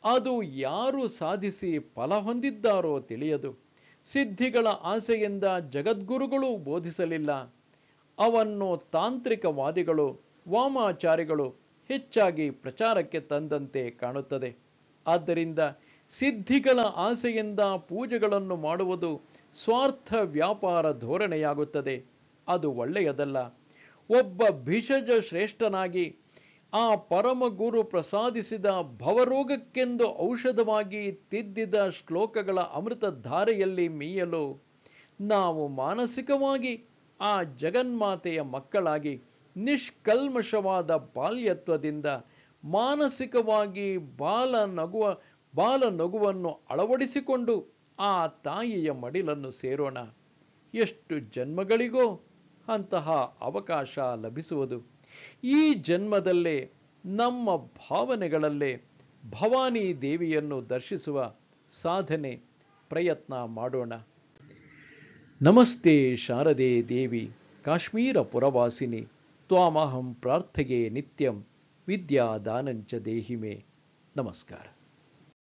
ಅದು ಯಾರು ಸಾಧಿಸಿ ಫಲ ಹೊಂದಿದ್ದಾರೋ ತಿಳಿಯದು. ಸಿದ್ಧಿಗಳ ಆಸೆಯಿಂದ ಜಗದ್ಗುರುಗಳು ಬೋಧಿಸಲಿಲ್ಲ. ಅವನ್ನು ತಾಂತ್ರಿಕವಾದಿಗಳು, ವಾಮಾಚಾರಿಗಳು ಹೆಚ್ಚಾಗಿ ಪ್ರಚಾರಕ್ಕೆ ತಂದಂತೆ ಕಾಣುತ್ತದೆ. ಆದ್ದರಿಂದ ಸಿದ್ಧಿಗಳ ಆಸೆಯಿಂದ ಪೂಜೆಗಳನ್ನು ಮಾಡುವುದು ಸ್ವಾರ್ಥ ವ್ಯಾಪಾರ ಧೋರಣೆಯಾಗುತ್ತದೆ. ಅದು ಒಳ್ಳೆಯದಲ್ಲ. ಒಬ್ಬ ಭಿಷಜ ಶ್ರೇಷ್ಠನಾಗಿ ಆ ಪರಮಗುರು ಪ್ರಸಾದಿಸಿದ ಭವರೋಗಕ್ಕೆಂದು ಔಷಧವಾಗಿ ತಿದ್ದಿದ ಶ್ಲೋಕಗಳ ಅಮೃತ ಧಾರೆಯಲ್ಲಿ ಮೀಯಲು ನಾವು ಮಾನಸಿಕವಾಗಿ ಆ ಜಗನ್ಮಾತೆಯ ಮಕ್ಕಳಾಗಿ ನಿಷ್ಕಲ್ಮಶವಾದ ಬಾಲ್ಯತ್ವದಿಂದ ಮಾನಸಿಕವಾಗಿ ಬಾಲ ನಗುವನ್ನು ಅಳವಡಿಸಿಕೊಂಡು ಆ ತಾಯಿಯ ಮಡಿಲನ್ನು ಸೇರೋಣ. ಎಷ್ಟು ಜನ್ಮಗಳಿಗೋ ಅಂತಹ ಅವಕಾಶ ಲಭಿಸುವುದು. ಈ ಜನ್ಮದಲ್ಲೇ ನಮ್ಮ ಭಾವನೆಗಳಲ್ಲೇ ಭವಾನಿ ದೇವಿಯನ್ನು ದರ್ಶಿಸುವ ಸಾಧನೆ ಪ್ರಯತ್ನ ಮಾಡೋಣ. ನಮಸ್ತೆ ಶಾರದೆ ದೇವಿ ಕಾಶ್ಮೀರ ಪುರವಾಸಿನಿ ತ್ವಾಮಹಂ ಪ್ರಾರ್ಥೆಯೇ ನಿತ್ಯಂ ವಿದ್ಯಾದಾನಂಚ ದೇಹಿಮೆ. ನಮಸ್ಕಾರ.